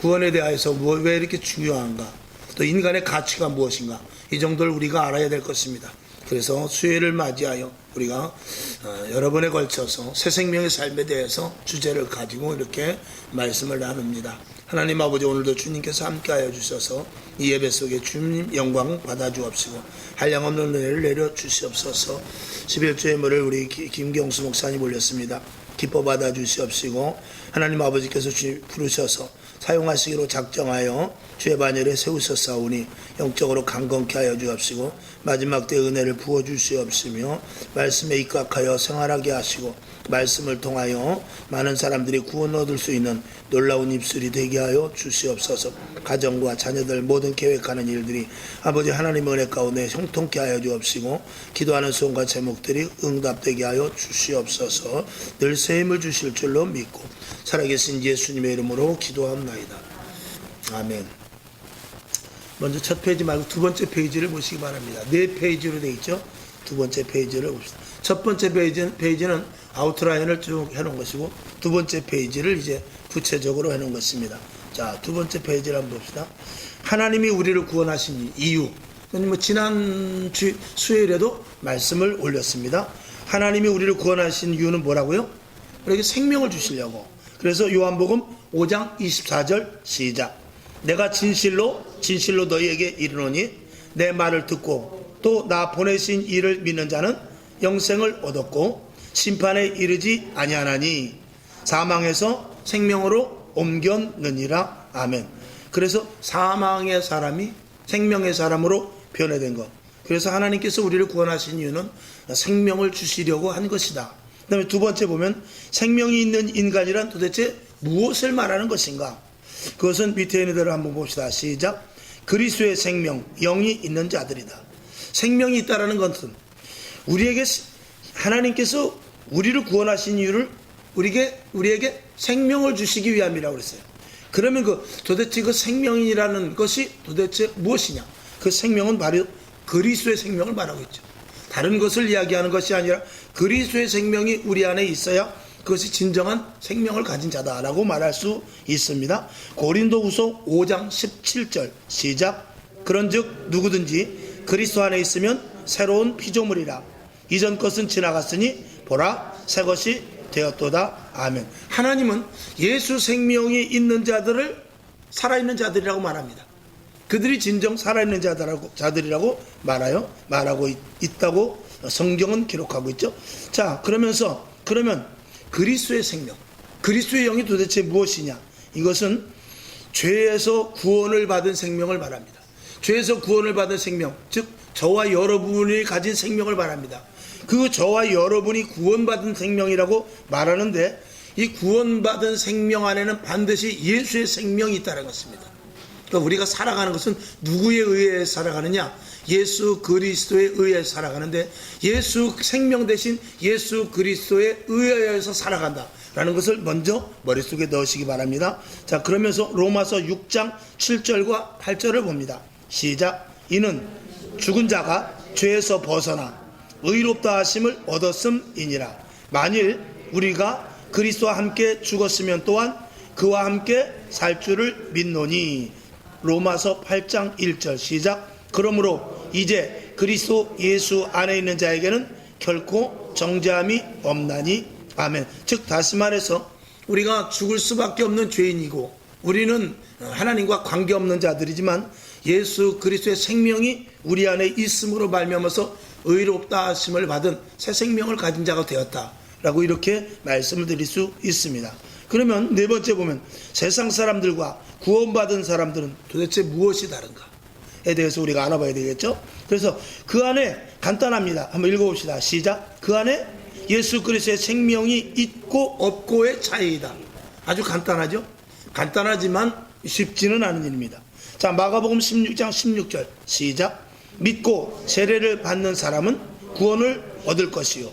구원에 대해서 왜 이렇게 중요한가, 또 인간의 가치가 무엇인가, 이 정도를 우리가 알아야 될 것입니다. 그래서 수요일을 맞이하여 우리가 여러 번에 걸쳐서 새 생명의 삶에 대해서 주제를 가지고 이렇게 말씀을 나눕니다. 하나님 아버지, 오늘도 주님께서 함께하여 주셔서 이 예배 속에 주님 영광 받아주옵시고 한량없는 은혜를 내려주시옵소서. 11주의 물을 우리 김경수 목사님 올렸습니다. 기뻐 받아주시옵시고 하나님 아버지께서 부르셔서 사용하시기로 작정하여 주의 반열에 세우셨사오니 영적으로 강건케 하여 주옵시고 마지막 때 은혜를 부어주시옵시며 말씀에 입각하여 생활하게 하시고 말씀을 통하여 많은 사람들이 구원 얻을 수 있는 놀라운 입술이 되게 하여 주시옵소서. 가정과 자녀들 모든 계획하는 일들이 아버지 하나님의 은혜 가운데 형통케 하여 주옵시고 기도하는 소원과 제목들이 응답되게 하여 주시옵소서. 늘 새 힘을 주실 줄로 믿고 살아계신 예수님의 이름으로 기도합나이다. 아멘. 먼저 첫 페이지 말고 두 번째 페이지를 보시기 바랍니다. 네 페이지로 되어 있죠. 두 번째 페이지를 봅시다. 첫 번째 페이지는 아웃라인을 쭉 해놓은 것이고 두 번째 페이지를 이제 구체적으로 해놓은 것입니다. 자, 두 번째 페이지를 한번 봅시다. 하나님이 우리를 구원하신 이유. 지난 수요일에도 말씀을 올렸습니다. 하나님이 우리를 구원하신 이유는 뭐라고요? 우리에게 생명을 주시려고. 그래서 요한복음 5장 24절 시작. 내가 진실로 너희에게 이르노니 내 말을 듣고 또 나 보내신 이를 믿는 자는 영생을 얻었고 심판에 이르지 아니하나니 사망에서 생명으로 옮겼느니라. 아멘. 그래서 사망의 사람이 생명의 사람으로 변해된 것. 그래서 하나님께서 우리를 구원하신 이유는 생명을 주시려고 한 것이다. 그 다음에 두 번째 보면 생명이 있는 인간이란 도대체 무엇을 말하는 것인가? 그것은 밑에 있는 대로 한번 봅시다. 시작. 그리스도의 생명, 영이 있는 자들이다. 생명이 있다라는 것은 우리에게 하나님께서 우리를 구원하신 이유를 우리에게 생명을 주시기 위함이라고 그랬어요. 그러면 도대체 그 생명이라는 것이 도대체 무엇이냐? 그 생명은 바로 그리스도의 생명을 말하고 있죠. 다른 것을 이야기하는 것이 아니라 그리스도의 생명이 우리 안에 있어야 그것이 진정한 생명을 가진 자다라고 말할 수 있습니다. 고린도후서 5장 17절 시작. 그런즉 누구든지 그리스도 안에 있으면 새로운 피조물이라. 이전 것은 지나갔으니 보라 새 것이 되었도다. 아멘. 하나님은 예수 생명이 있는 자들을 살아있는 자들이라고 말합니다. 그들이 진정 살아있는 자들이라고 말하고 있다고 성경은 기록하고 있죠. 자, 그러면 그리스도의 생명, 그리스도의 영이 도대체 무엇이냐? 이것은 죄에서 구원을 받은 생명을 말합니다. 죄에서 구원을 받은 생명, 즉 저와 여러분이 가진 생명을 말합니다. 그 저와 여러분이 구원받은 생명이라고 말하는데 이 구원받은 생명 안에는 반드시 예수의 생명이 있다는 것입니다. 그러니까 우리가 살아가는 것은 누구에 의해 살아가느냐? 예수 그리스도에 의해 살아가는데 예수 생명 대신 예수 그리스도에 의해서 살아간다라는 것을 먼저 머릿속에 넣으시기 바랍니다. 자, 그러면서 로마서 6장 7절과 8절을 봅니다. 시작. 이는 죽은 자가 죄에서 벗어나 의롭다 하심을 얻었음이니라. 만일 우리가 그리스도와 함께 죽었으면 또한 그와 함께 살 줄을 믿노니. 로마서 8장 1절 시작. 그러므로 이제 그리스도 예수 안에 있는 자에게는 결코 정죄함이 없나니. 아멘. 즉 다시 말해서 우리가 죽을 수밖에 없는 죄인이고 우리는 하나님과 관계없는 자들이지만 예수 그리스도의 생명이 우리 안에 있음으로 말미암아서 의롭다 하심을 받은 새 생명을 가진 자가 되었다라고 이렇게 말씀을 드릴 수 있습니다. 그러면 네 번째 보면 세상 사람들과 구원받은 사람들은 도대체 무엇이 다른가에 대해서 우리가 알아봐야 되겠죠. 그래서 그 안에 간단합니다. 한번 읽어봅시다. 시작. 그 안에 예수 그리스도의 생명이 있고 없고의 차이이다. 아주 간단하죠. 간단하지만 쉽지는 않은 일입니다. 자, 마가복음 16장 16절 시작. 믿고 세례를 받는 사람은 구원을 얻을 것이요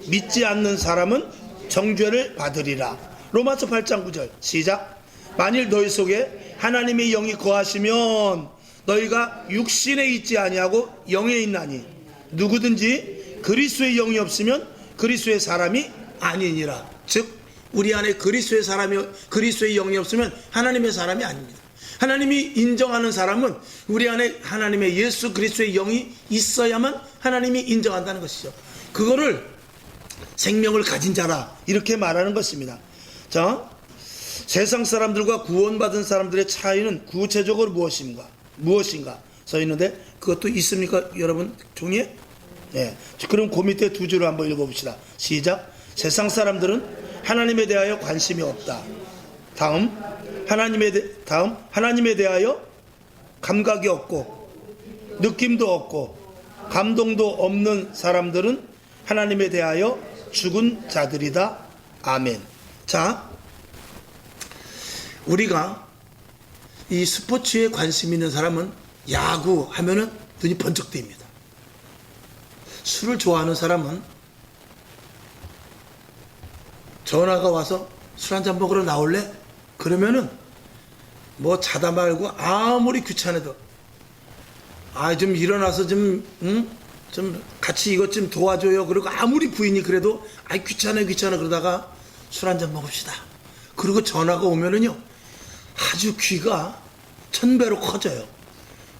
믿지 않는 사람은 정죄를 받으리라. 로마서 8장 9절 시작. 만일 너희 속에 하나님의 영이 거하시면 너희가 육신에 있지 아니하고 영에 있나니 누구든지 그리스도의 영이 없으면 그리스도의 사람이 아니니라. 즉 우리 안에 그리스도의 영이 없으면 하나님의 사람이 아닙니다. 하나님이 인정하는 사람은 우리 안에 하나님의 예수 그리스도의 영이 있어야만 하나님이 인정한다는 것이죠. 그거를 생명을 가진 자라 이렇게 말하는 것입니다. 자, 세상 사람들과 구원받은 사람들의 차이는 구체적으로 무엇인가 써 있는데 그것도 있습니까 여러분 종이에? 네. 그럼 그 밑에 두 줄을 한번 읽어봅시다. 시작. 세상 사람들은 하나님에 대하여 관심이 없다. 다음 하나님에 대하여 감각이 없고 느낌도 없고 감동도 없는 사람들은 하나님에 대하여 죽은 자들이다. 아멘. 자, 우리가 이 스포츠에 관심 있는 사람은 야구 하면은 눈이 번쩍 뜹니다. 술을 좋아하는 사람은 전화가 와서 술 한잔 먹으러 나올래? 그러면은 뭐 자다 말고 아무리 귀찮아도 좀 일어나서 좀 같이 이것 좀 도와줘요. 그리고 아무리 부인이 그래도 귀찮아 그러다가 술 한잔 먹읍시다. 그리고 전화가 오면은요 아주 귀가 1000배로 커져요.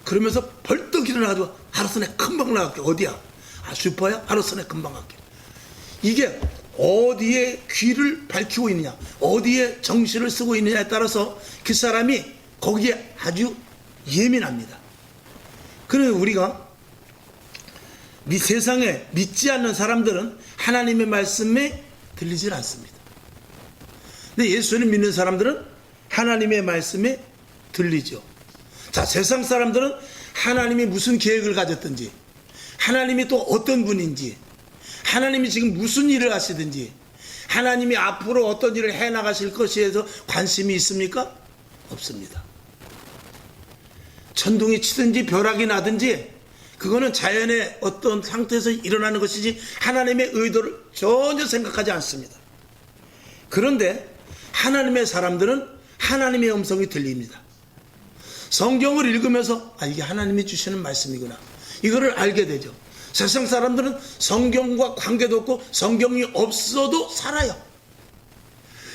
그러면서 벌떡 일어나가지고 알았어 내 금방 나갈게. 어디야? 슈퍼야? 알았어 내 금방 갈게. 이게 어디에 귀를 밝히고 있느냐, 어디에 정신을 쓰고 있느냐에 따라서 그 사람이 거기에 아주 예민합니다. 그래서 우리가 세상에 믿지 않는 사람들은 하나님의 말씀에 들리질 않습니다. 근데 예수를 믿는 사람들은 하나님의 말씀에 들리죠. 자, 세상 사람들은 하나님이 무슨 계획을 가졌든지, 하나님이 또 어떤 분인지, 하나님이 지금 무슨 일을 하시든지, 하나님이 앞으로 어떤 일을 해나가실 것에 대해서 관심이 있습니까? 없습니다. 천둥이 치든지 벼락이 나든지 그거는 자연의 어떤 상태에서 일어나는 것이지 하나님의 의도를 전혀 생각하지 않습니다. 그런데 하나님의 사람들은 하나님의 음성이 들립니다. 성경을 읽으면서 이게 하나님이 주시는 말씀이구나, 이거를 알게 되죠. 세상 사람들은 성경과 관계도 없고 성경이 없어도 살아요.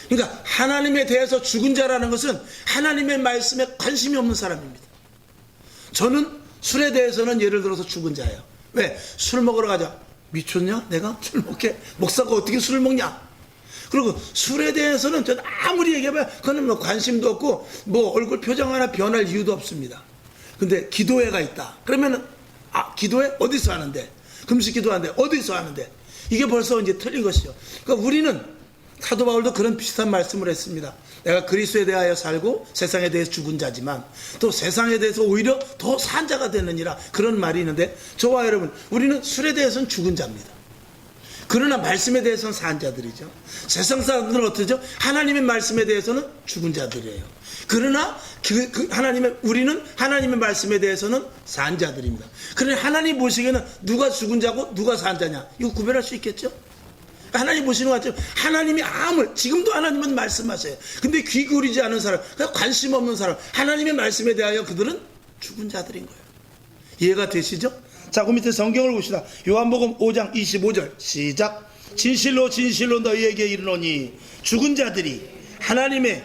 그러니까 하나님에 대해서 죽은 자라는 것은 하나님의 말씀에 관심이 없는 사람입니다. 저는 술에 대해서는 예를 들어서 죽은 자예요. 왜? 술 먹으러 가자. 미쳤냐? 내가 술 먹게? 목사가 어떻게 술을 먹냐? 그리고 술에 대해서는 전 아무리 얘기해봐야 그거는 뭐 관심도 없고 뭐 얼굴 표정 하나 변할 이유도 없습니다. 근데 기도회가 있다. 그러면은 기도회 어디서 하는데? 금식 기도하는데 어디서 하는데? 이게 벌써 이제 틀린 것이죠. 그러니까 우리는 사도 바울도 그런 비슷한 말씀을 했습니다. 내가 그리스도에 대하여 살고 세상에 대해서 죽은 자지만 또 세상에 대해서 오히려 더 산 자가 되느니라, 그런 말이 있는데, 저와 여러분 우리는 술에 대해서는 죽은 자입니다. 그러나 말씀에 대해서는 산 자들이죠. 세상 사람들은 어떠죠? 하나님의 말씀에 대해서는 죽은 자들이에요. 그러나 우리는 하나님의 말씀에 대해서는 산 자들입니다. 그러나 하나님 보시기에는 누가 죽은 자고 누가 산 자냐, 이거 구별할 수 있겠죠? 하나님 보시는 것 같죠? 하나님이 지금도 하나님은 말씀하세요. 근데 귀 기울이지 않은 사람, 관심 없는 사람, 하나님의 말씀에 대하여 그들은 죽은 자들인 거예요. 이해가 되시죠? 자, 그 밑에 성경을 봅시다. 요한복음 5장 25절 시작. 진실로 진실로 너희에게 이르노니 죽은 자들이 하나님의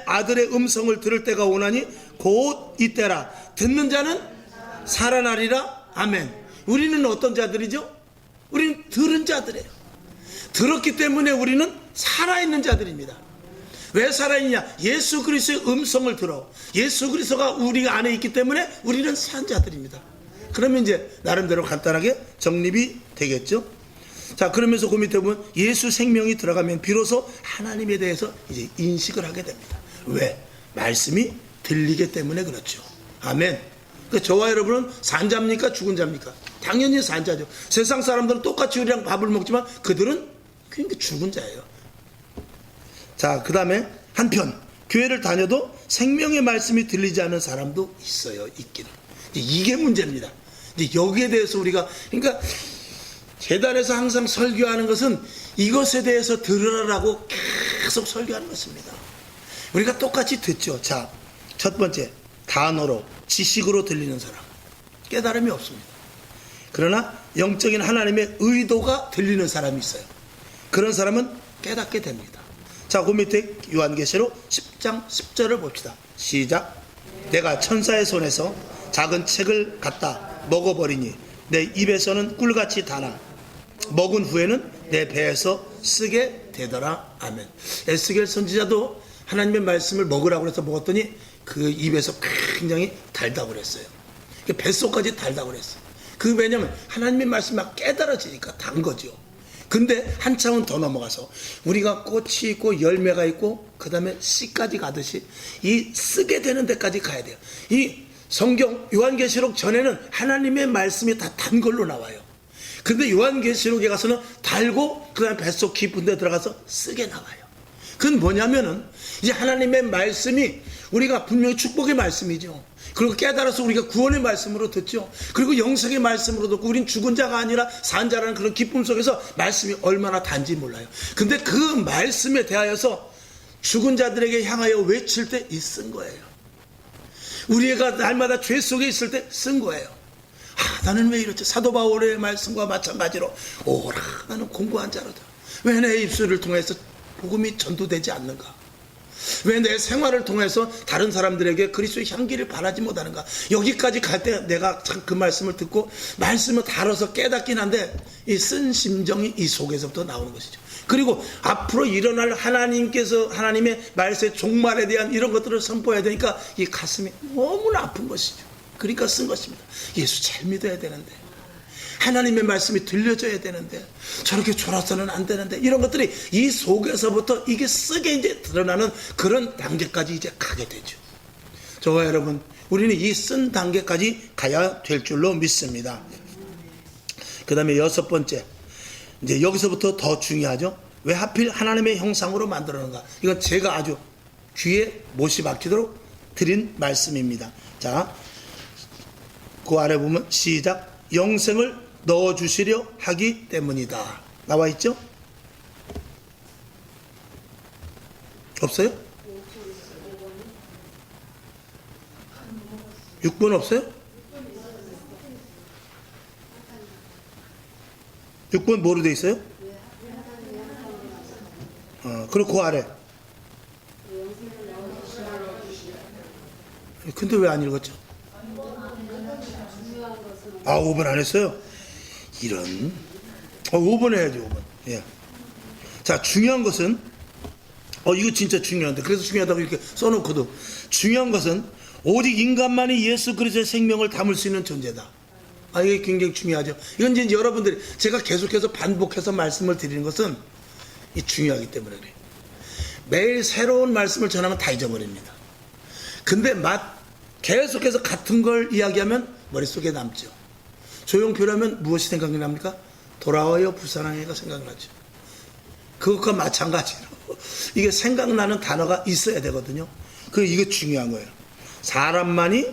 아들의 음성을 들을 때가 오나니 곧 이때라. 듣는 자는 살아나리라. 아멘. 우리는 어떤 자들이죠? 우리는 들은 자들이에요. 들었기 때문에 우리는 살아있는 자들입니다. 왜 살아있냐? 예수 그리스도의 음성을 들어. 예수 그리스도가 우리 안에 있기 때문에 우리는 산 자들입니다. 그러면 이제 나름대로 간단하게 정립이 되겠죠. 자, 그러면서 그 밑에 보면 예수 생명이 들어가면 비로소 하나님에 대해서 이제 인식을 하게 됩니다. 왜? 말씀이 들리기 때문에 그렇죠. 아멘. 그러니까 저와 여러분은 산 자입니까? 죽은 자입니까? 당연히 산 자죠. 세상 사람들은 똑같이 우리랑 밥을 먹지만 그들은 그러니까 죽은 자예요. 자, 그 다음에 한편 교회를 다녀도 생명의 말씀이 들리지 않는 사람도 있어요. 있기는. 이게 문제입니다. 이제 여기에 대해서 우리가, 그러니까 재단에서 항상 설교하는 것은 이것에 대해서 들으라고 계속 설교하는 것입니다. 우리가 똑같이 듣죠. 자, 첫 번째, 단어로 지식으로 들리는 사람, 깨달음이 없습니다. 그러나 영적인 하나님의 의도가 들리는 사람이 있어요. 그런 사람은 깨닫게 됩니다. 자, 그 밑에 요한계시록 10장 10절을 봅시다. 시작. 내가 천사의 손에서 작은 책을 갖다 먹어버리니 내 입에서는 꿀같이 달아 먹은 후에는 내 배에서 쓰게 되더라. 아멘. 에스겔 선지자도 하나님의 말씀을 먹으라고 해서 먹었더니 그 입에서 굉장히 달다고 그랬어요. 뱃속까지 달다고 그랬어요. 그 왜냐면 하나님의 말씀이 막 깨달아지니까 단 거죠. 근데 한참은 더 넘어가서 우리가 꽃이 있고 열매가 있고 그 다음에 씨까지 가듯이 이 쓰게 되는 데까지 가야 돼요. 이 성경 요한계시록 전에는 하나님의 말씀이 다 단 걸로 나와요. 근데 요한계시록에 가서는 달고 그 다음에 뱃속 깊은 데 들어가서 쓰게 나와요. 그건 뭐냐면은 이제 하나님의 말씀이 우리가 분명히 축복의 말씀이죠. 그리고 깨달아서 우리가 구원의 말씀으로 듣죠. 그리고 영생의 말씀으로 듣고 우린 죽은 자가 아니라 산 자라는 그런 기쁨 속에서 말씀이 얼마나 단지 몰라요. 근데 그 말씀에 대하여서 죽은 자들에게 향하여 외칠 때 이 쓴 거예요. 우리가 날마다 죄 속에 있을 때 쓴 거예요. 나는 왜 이렇지? 사도 바울의 말씀과 마찬가지로 오라 나는 공고한 자로다. 왜 내 입술을 통해서 복음이 전도되지 않는가? 왜 내 생활을 통해서 다른 사람들에게 그리스도의 향기를 바라지 못하는가? 여기까지 갈 때 내가 참 그 말씀을 듣고 말씀을 다뤄서 깨닫긴 한데 이 쓴 심정이 이 속에서부터 나오는 것이죠. 그리고 앞으로 일어날 하나님께서 하나님의 말씀의 종말에 대한 이런 것들을 선포해야 되니까 이 가슴이 너무나 아픈 것이죠. 그러니까 쓴 것입니다. 예수 잘 믿어야 되는데 하나님의 말씀이 들려져야 되는데 저렇게 졸아서는 안 되는데 이런 것들이 이 속에서부터 이게 쓰게 이제 드러나는 그런 단계까지 이제 가게 되죠. 저와 여러분 우리는 이 쓴 단계까지 가야 될 줄로 믿습니다. 그 다음에 6번째 이제 여기서부터 더 중요하죠. 왜 하필 하나님의 형상으로 만들었는가? 이건 제가 아주 귀에 못이 박히도록 드린 말씀입니다. 자, 그 아래 보면 시작. 영생을 넣어주시려 하기 때문이다. 나와 있죠? 없어요? 6번 없어요? 6번 뭐로 돼 있어요? 그리고 그 아래. 근데 왜 안 읽었죠? 5번 안 했어요? 이런. 5번 해야지, 5번. 예. 자, 중요한 것은, 이거 진짜 중요한데, 그래서 중요하다고 이렇게 써놓고도, 중요한 것은, 오직 인간만이 예수 그리스도의 생명을 담을 수 있는 존재다. 이게 굉장히 중요하죠. 이건 이제 여러분들이, 제가 계속해서 반복해서 말씀을 드리는 것은, 이 중요하기 때문에 그래요. 매일 새로운 말씀을 전하면 다 잊어버립니다. 근데 계속해서 같은 걸 이야기하면 머릿속에 남죠. 조용필하면 무엇이 생각이 납니까? 돌아와요 부산항해가 생각나죠. 그것과 마찬가지로 이게 생각나는 단어가 있어야 되거든요. 이거 중요한 거예요. 사람만이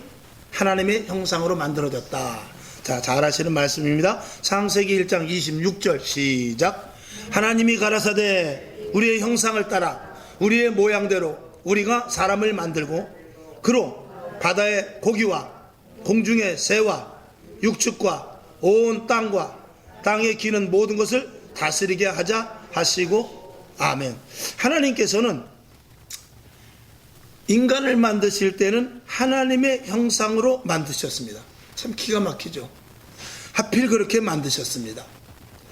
하나님의 형상으로 만들어졌다. 자, 잘 아시는 말씀입니다. 창세기 1장 26절 시작. 하나님이 가라사대 우리의 형상을 따라 우리의 모양대로 우리가 사람을 만들고 그로 바다의 고기와 공중의 새와 육축과 온 땅과 땅에 기는 모든 것을 다스리게 하자 하시고 아멘. 하나님께서는 인간을 만드실 때는 하나님의 형상으로 만드셨습니다. 참 기가 막히죠. 하필 그렇게 만드셨습니다.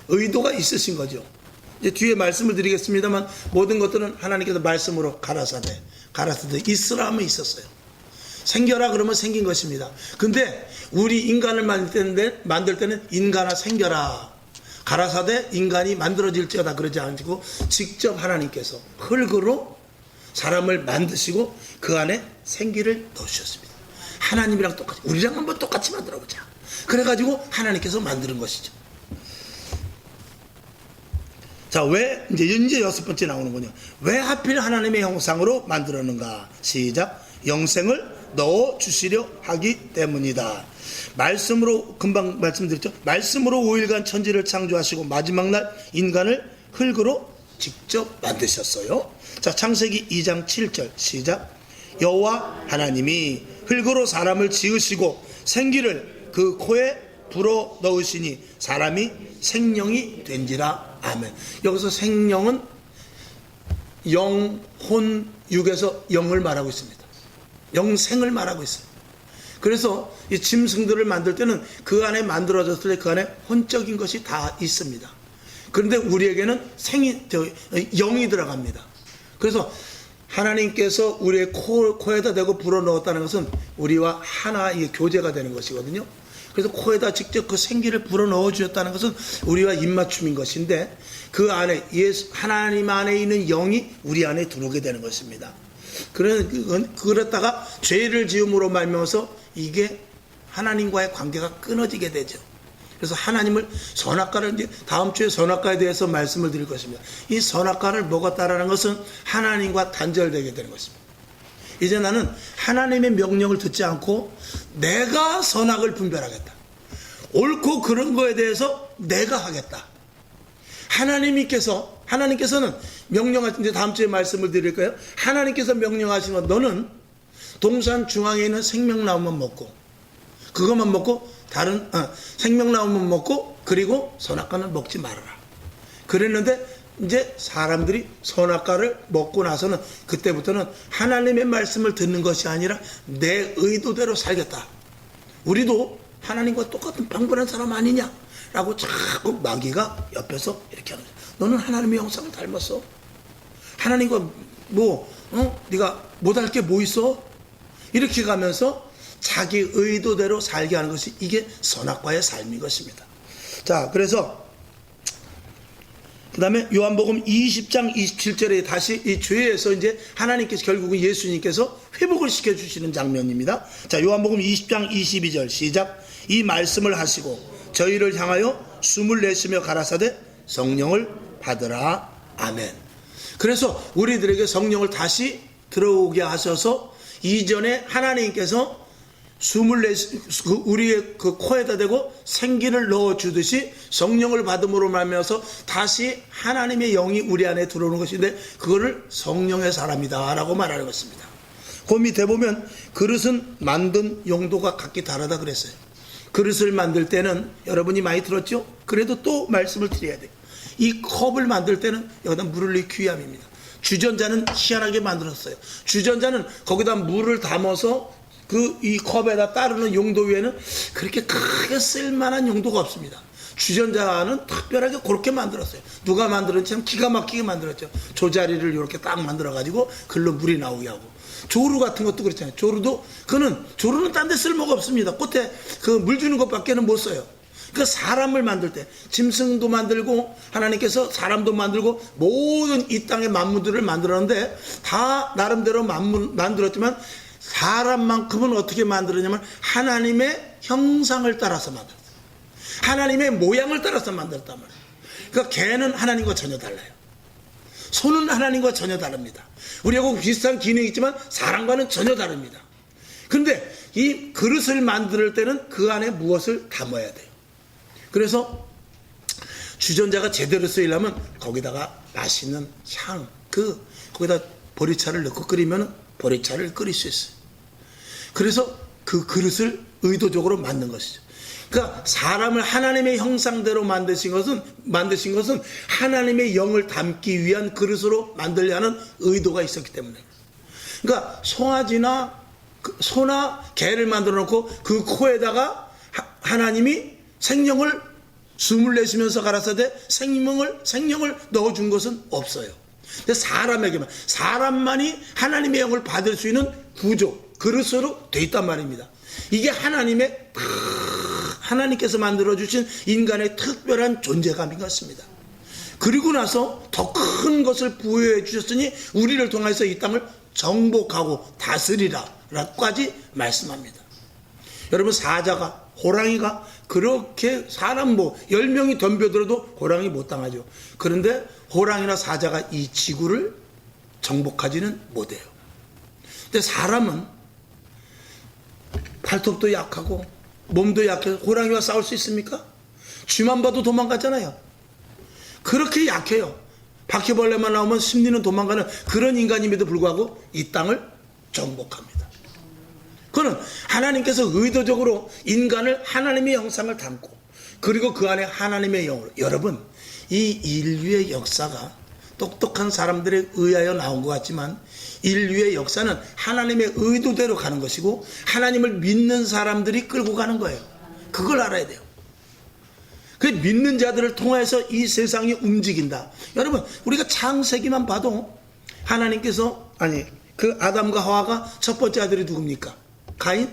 의도가 있으신 거죠. 이제 뒤에 말씀을 드리겠습니다만 모든 것들은 하나님께서 말씀으로 가라사대 있으라 하면 있었어요. 생겨라 그러면 생긴 것입니다. 근데 우리 인간을 만들 때는 인간아 생겨라 가라사대 인간이 만들어질지어다 그러지 않고 직접 하나님께서 흙으로 사람을 만드시고 그 안에 생기를 넣으셨습니다. 하나님이랑 똑같이 우리랑 한번 똑같이 만들어보자. 그래가지고 하나님께서 만드는 것이죠. 자, 왜 이제 6번째 나오는군요. 왜 하필 하나님의 형상으로 만들었는가? 시작. 영생을 넣어주시려 하기 때문이다. 말씀으로 금방 말씀드렸죠. 말씀으로 5일간 천지를 창조하시고 마지막 날 인간을 흙으로 직접 만드셨어요. 자, 창세기 2장 7절 시작. 여호와 하나님이 흙으로 사람을 지으시고 생기를 그 코에 불어 넣으시니 사람이 생명이 된지라. 아멘. 여기서 생명은 영, 혼, 육에서 영을 말하고 있습니다. 영생을 말하고 있어요. 그래서 이 짐승들을 만들 때는 그 안에 만들어졌을 때 그 안에 혼적인 것이 다 있습니다. 그런데 우리에게는 영이 들어갑니다. 그래서 하나님께서 우리의 코에다 대고 불어넣었다는 것은 우리와 하나 이게 교제가 되는 것이거든요. 그래서 코에다 직접 그 생기를 불어넣어 주셨다는 것은 우리와 입맞춤인 것인데 그 안에 하나님 안에 있는 영이 우리 안에 들어오게 되는 것입니다. 그랬다가 죄를 지음으로 말미암아서 이게 하나님과의 관계가 끊어지게 되죠. 그래서 하나님을 선악과를 이제 다음 주에 선악과에 대해서 말씀을 드릴 것입니다. 이 선악과를 먹었다라는 것은 하나님과 단절되게 되는 것입니다. 이제 나는 하나님의 명령을 듣지 않고 내가 선악을 분별하겠다. 옳고 그런 거에 대해서 내가 하겠다. 하나님께서는 명령하신, 이제 다음 주에 말씀을 드릴까요? 하나님께서 명령하시는 너는 동산 중앙에 있는 생명나무만 먹고, 그것만 먹고, 생명나무만 먹고, 그리고 선악과는 먹지 말아라. 그랬는데, 이제 사람들이 선악과를 먹고 나서는, 그때부터는 하나님의 말씀을 듣는 것이 아니라 내 의도대로 살겠다. 우리도 하나님과 똑같은 평범한 사람 아니냐? 라고 자꾸 마귀가 옆에서 이렇게 하는 거야. 너는 하나님의 형상을 닮았어. 하나님과 네가 못할 게 뭐 있어? 이렇게 가면서 자기 의도대로 살게 하는 것이 이게 선악과의 삶인 것입니다. 자, 그래서 그 다음에 요한복음 20장 27절에 다시 이 죄에서 이제 하나님께서 결국은 예수님께서 회복을 시켜주시는 장면입니다. 자, 요한복음 20장 22절 시작. 이 말씀을 하시고 저희를 향하여 숨을 내쉬며 가라사대 성령을 받으라. 아멘. 그래서 우리들에게 성령을 다시 들어오게 하셔서 이전에 하나님께서 우리의 그 코에다 대고 생기를 넣어주듯이 성령을 받음으로 말미암아서 다시 하나님의 영이 우리 안에 들어오는 것인데 그거를 성령의 사람이다 라고 말하는 것입니다. 그 밑에 보면 그릇은 만든 용도가 각기 다르다 그랬어요. 그릇을 만들 때는 여러분이 많이 들었죠? 그래도 또 말씀을 드려야 돼요. 이 컵을 만들 때는 여기다 물을 넣기 위함입니다. 주전자는 희한하게 만들었어요. 주전자는 거기다 물을 담아서 이 컵에다 따르는 용도 외에는 그렇게 크게 쓸만한 용도가 없습니다. 주전자는 특별하게 그렇게 만들었어요. 누가 만들었는지 참 기가 막히게 만들었죠. 조자리를 이렇게 딱 만들어가지고 글로 물이 나오게 하고. 조루 같은 것도 그렇잖아요. 조루는 딴 데 쓸모가 없습니다. 꽃에 그 물 주는 것밖에는 못 써요. 그 사람을 만들 때 짐승도 만들고 하나님께서 사람도 만들고 모든 이 땅의 만물들을 만들었는데 다 나름대로 만들었지만 사람만큼은 어떻게 만들었냐면 하나님의 형상을 따라서 만들었어요. 하나님의 모양을 따라서 만들었단 말이에요. 그러니까 개는 하나님과 전혀 달라요. 소는 하나님과 전혀 다릅니다. 우리하고 비슷한 기능이 있지만 사람과는 전혀 다릅니다. 그런데 이 그릇을 만들 때는 그 안에 무엇을 담아야 돼요. 그래서 주전자가 제대로 쓰이려면 거기다가 맛있는 향, 거기다 보리차를 넣고 끓이면 보리차를 끓일 수 있어요. 그래서 그 그릇을 의도적으로 만든 것이죠. 그러니까 사람을 하나님의 형상대로 만드신 것은 하나님의 영을 담기 위한 그릇으로 만들려 하는 의도가 있었기 때문에. 그러니까 소나 개를 만들어 놓고 그 코에다가 하나님이 생명을 숨을 내쉬면서 가라사대 생명을 넣어준 것은 없어요. 근데 사람만이 하나님의 영을 받을 수 있는 구조, 그릇으로 돼 있단 말입니다. 이게 하나님께서 만들어주신 인간의 특별한 존재감인 것 같습니다. 그리고 나서 더 큰 것을 부여해 주셨으니 우리를 통해서 이 땅을 정복하고 다스리라 라까지 말씀합니다. 여러분, 호랑이가 그렇게 사람 10명이 덤벼들어도 호랑이 못 당하죠. 그런데 호랑이나 사자가 이 지구를 정복하지는 못해요. 근데 사람은 발톱도 약하고 몸도 약해서 호랑이와 싸울 수 있습니까? 쥐만 봐도 도망가잖아요. 그렇게 약해요. 바퀴벌레만 나오면 심리는 도망가는 그런 인간임에도 불구하고 이 땅을 정복합니다. 그는 하나님께서 의도적으로 인간을 하나님의 형상을 담고 그리고 그 안에 하나님의 영으로. 여러분, 이 인류의 역사가 똑똑한 사람들에 의하여 나온 것 같지만 인류의 역사는 하나님의 의도대로 가는 것이고 하나님을 믿는 사람들이 끌고 가는 거예요. 그걸 알아야 돼요. 그 믿는 자들을 통해서 이 세상이 움직인다. 여러분, 우리가 창세기만 봐도 하나님께서, 그 아담과 하와가 첫 번째 아들이 누굽니까? 가인?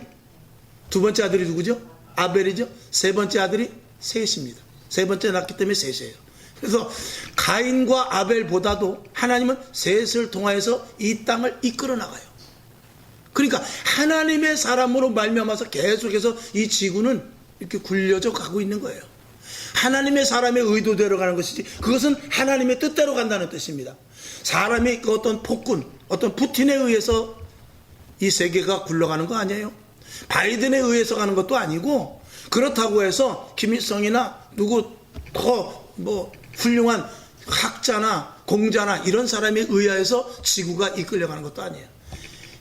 두 번째 아들이 누구죠? 아벨이죠? 세 번째 아들이 셋입니다. 세 번째 낳기 때문에 셋이에요. 그래서 가인과 아벨보다도 하나님은 셋을 통하여서 이 땅을 이끌어 나가요. 그러니까 하나님의 사람으로 말미암아서 계속해서 이 지구는 이렇게 굴려져 가고 있는 거예요. 하나님의 사람의 의도대로 가는 것이지 그것은 하나님의 뜻대로 간다는 뜻입니다. 사람이 그 어떤 폭군, 어떤 푸틴에 의해서 이 세계가 굴러가는 거 아니에요. 바이든에 의해서 가는 것도 아니고 그렇다고 해서 김일성이나 누구 더 훌륭한 학자나 공자나 이런 사람에 의해서 지구가 이끌려가는 것도 아니에요.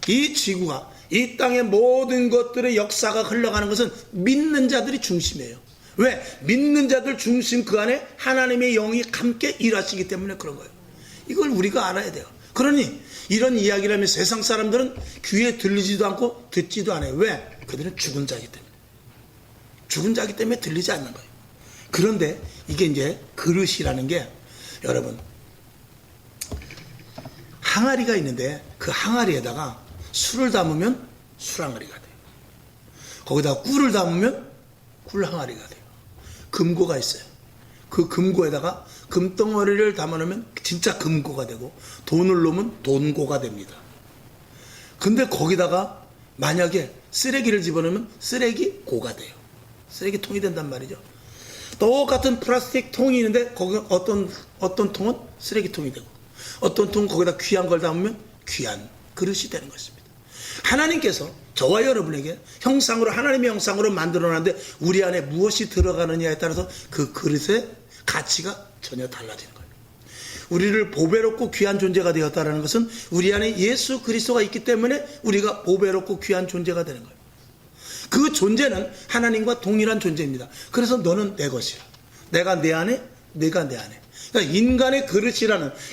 이 지구가, 이 땅의 모든 것들의 역사가 흘러가는 것은 믿는 자들이 중심이에요. 왜? 믿는 자들 중심 그 안에 하나님의 영이 함께 일하시기 때문에 그런 거예요. 이걸 우리가 알아야 돼요. 그러니 이런 이야기를 하면 세상 사람들은 귀에 들리지도 않고 듣지도 않아요. 왜? 그들은 죽은 자이기 때문에. 죽은 자이기 때문에 들리지 않는 거예요. 그런데 이게 이제 그릇이라는 게 여러분 항아리가 있는데 그 항아리에다가 술을 담으면 술항아리가 돼요. 거기다가 꿀을 담으면 꿀항아리가 돼요. 금고가 있어요. 그 금고에다가 금덩어리를 담아놓으면 진짜 금고가 되고 돈을 놓으면 돈고가 됩니다. 근데 거기다가 만약에 쓰레기를 집어넣으면 쓰레기고가 돼요. 쓰레기통이 된단 말이죠. 똑같은 플라스틱 통이 있는데 거기 어떤 통은 쓰레기통이 되고 어떤 통은 거기다 귀한 걸 담으면 귀한 그릇이 되는 것입니다. 하나님께서 저와 여러분에게 형상으로 하나님의 형상으로 만들어놨는데 우리 안에 무엇이 들어가느냐에 따라서 그 그릇의 가치가 전혀 달라지는 거예요. 우리를 보배롭고 귀한 존재가 되었다는 것은 우리 안에 예수 그리스도가 있기 때문에 우리가 보배롭고 귀한 존재가 되는 거예요. 그 존재는 하나님과 동일한 존재입니다. 그래서 너는 내 것이라. 내가 내 안에, 내가 내 안에. 그러니까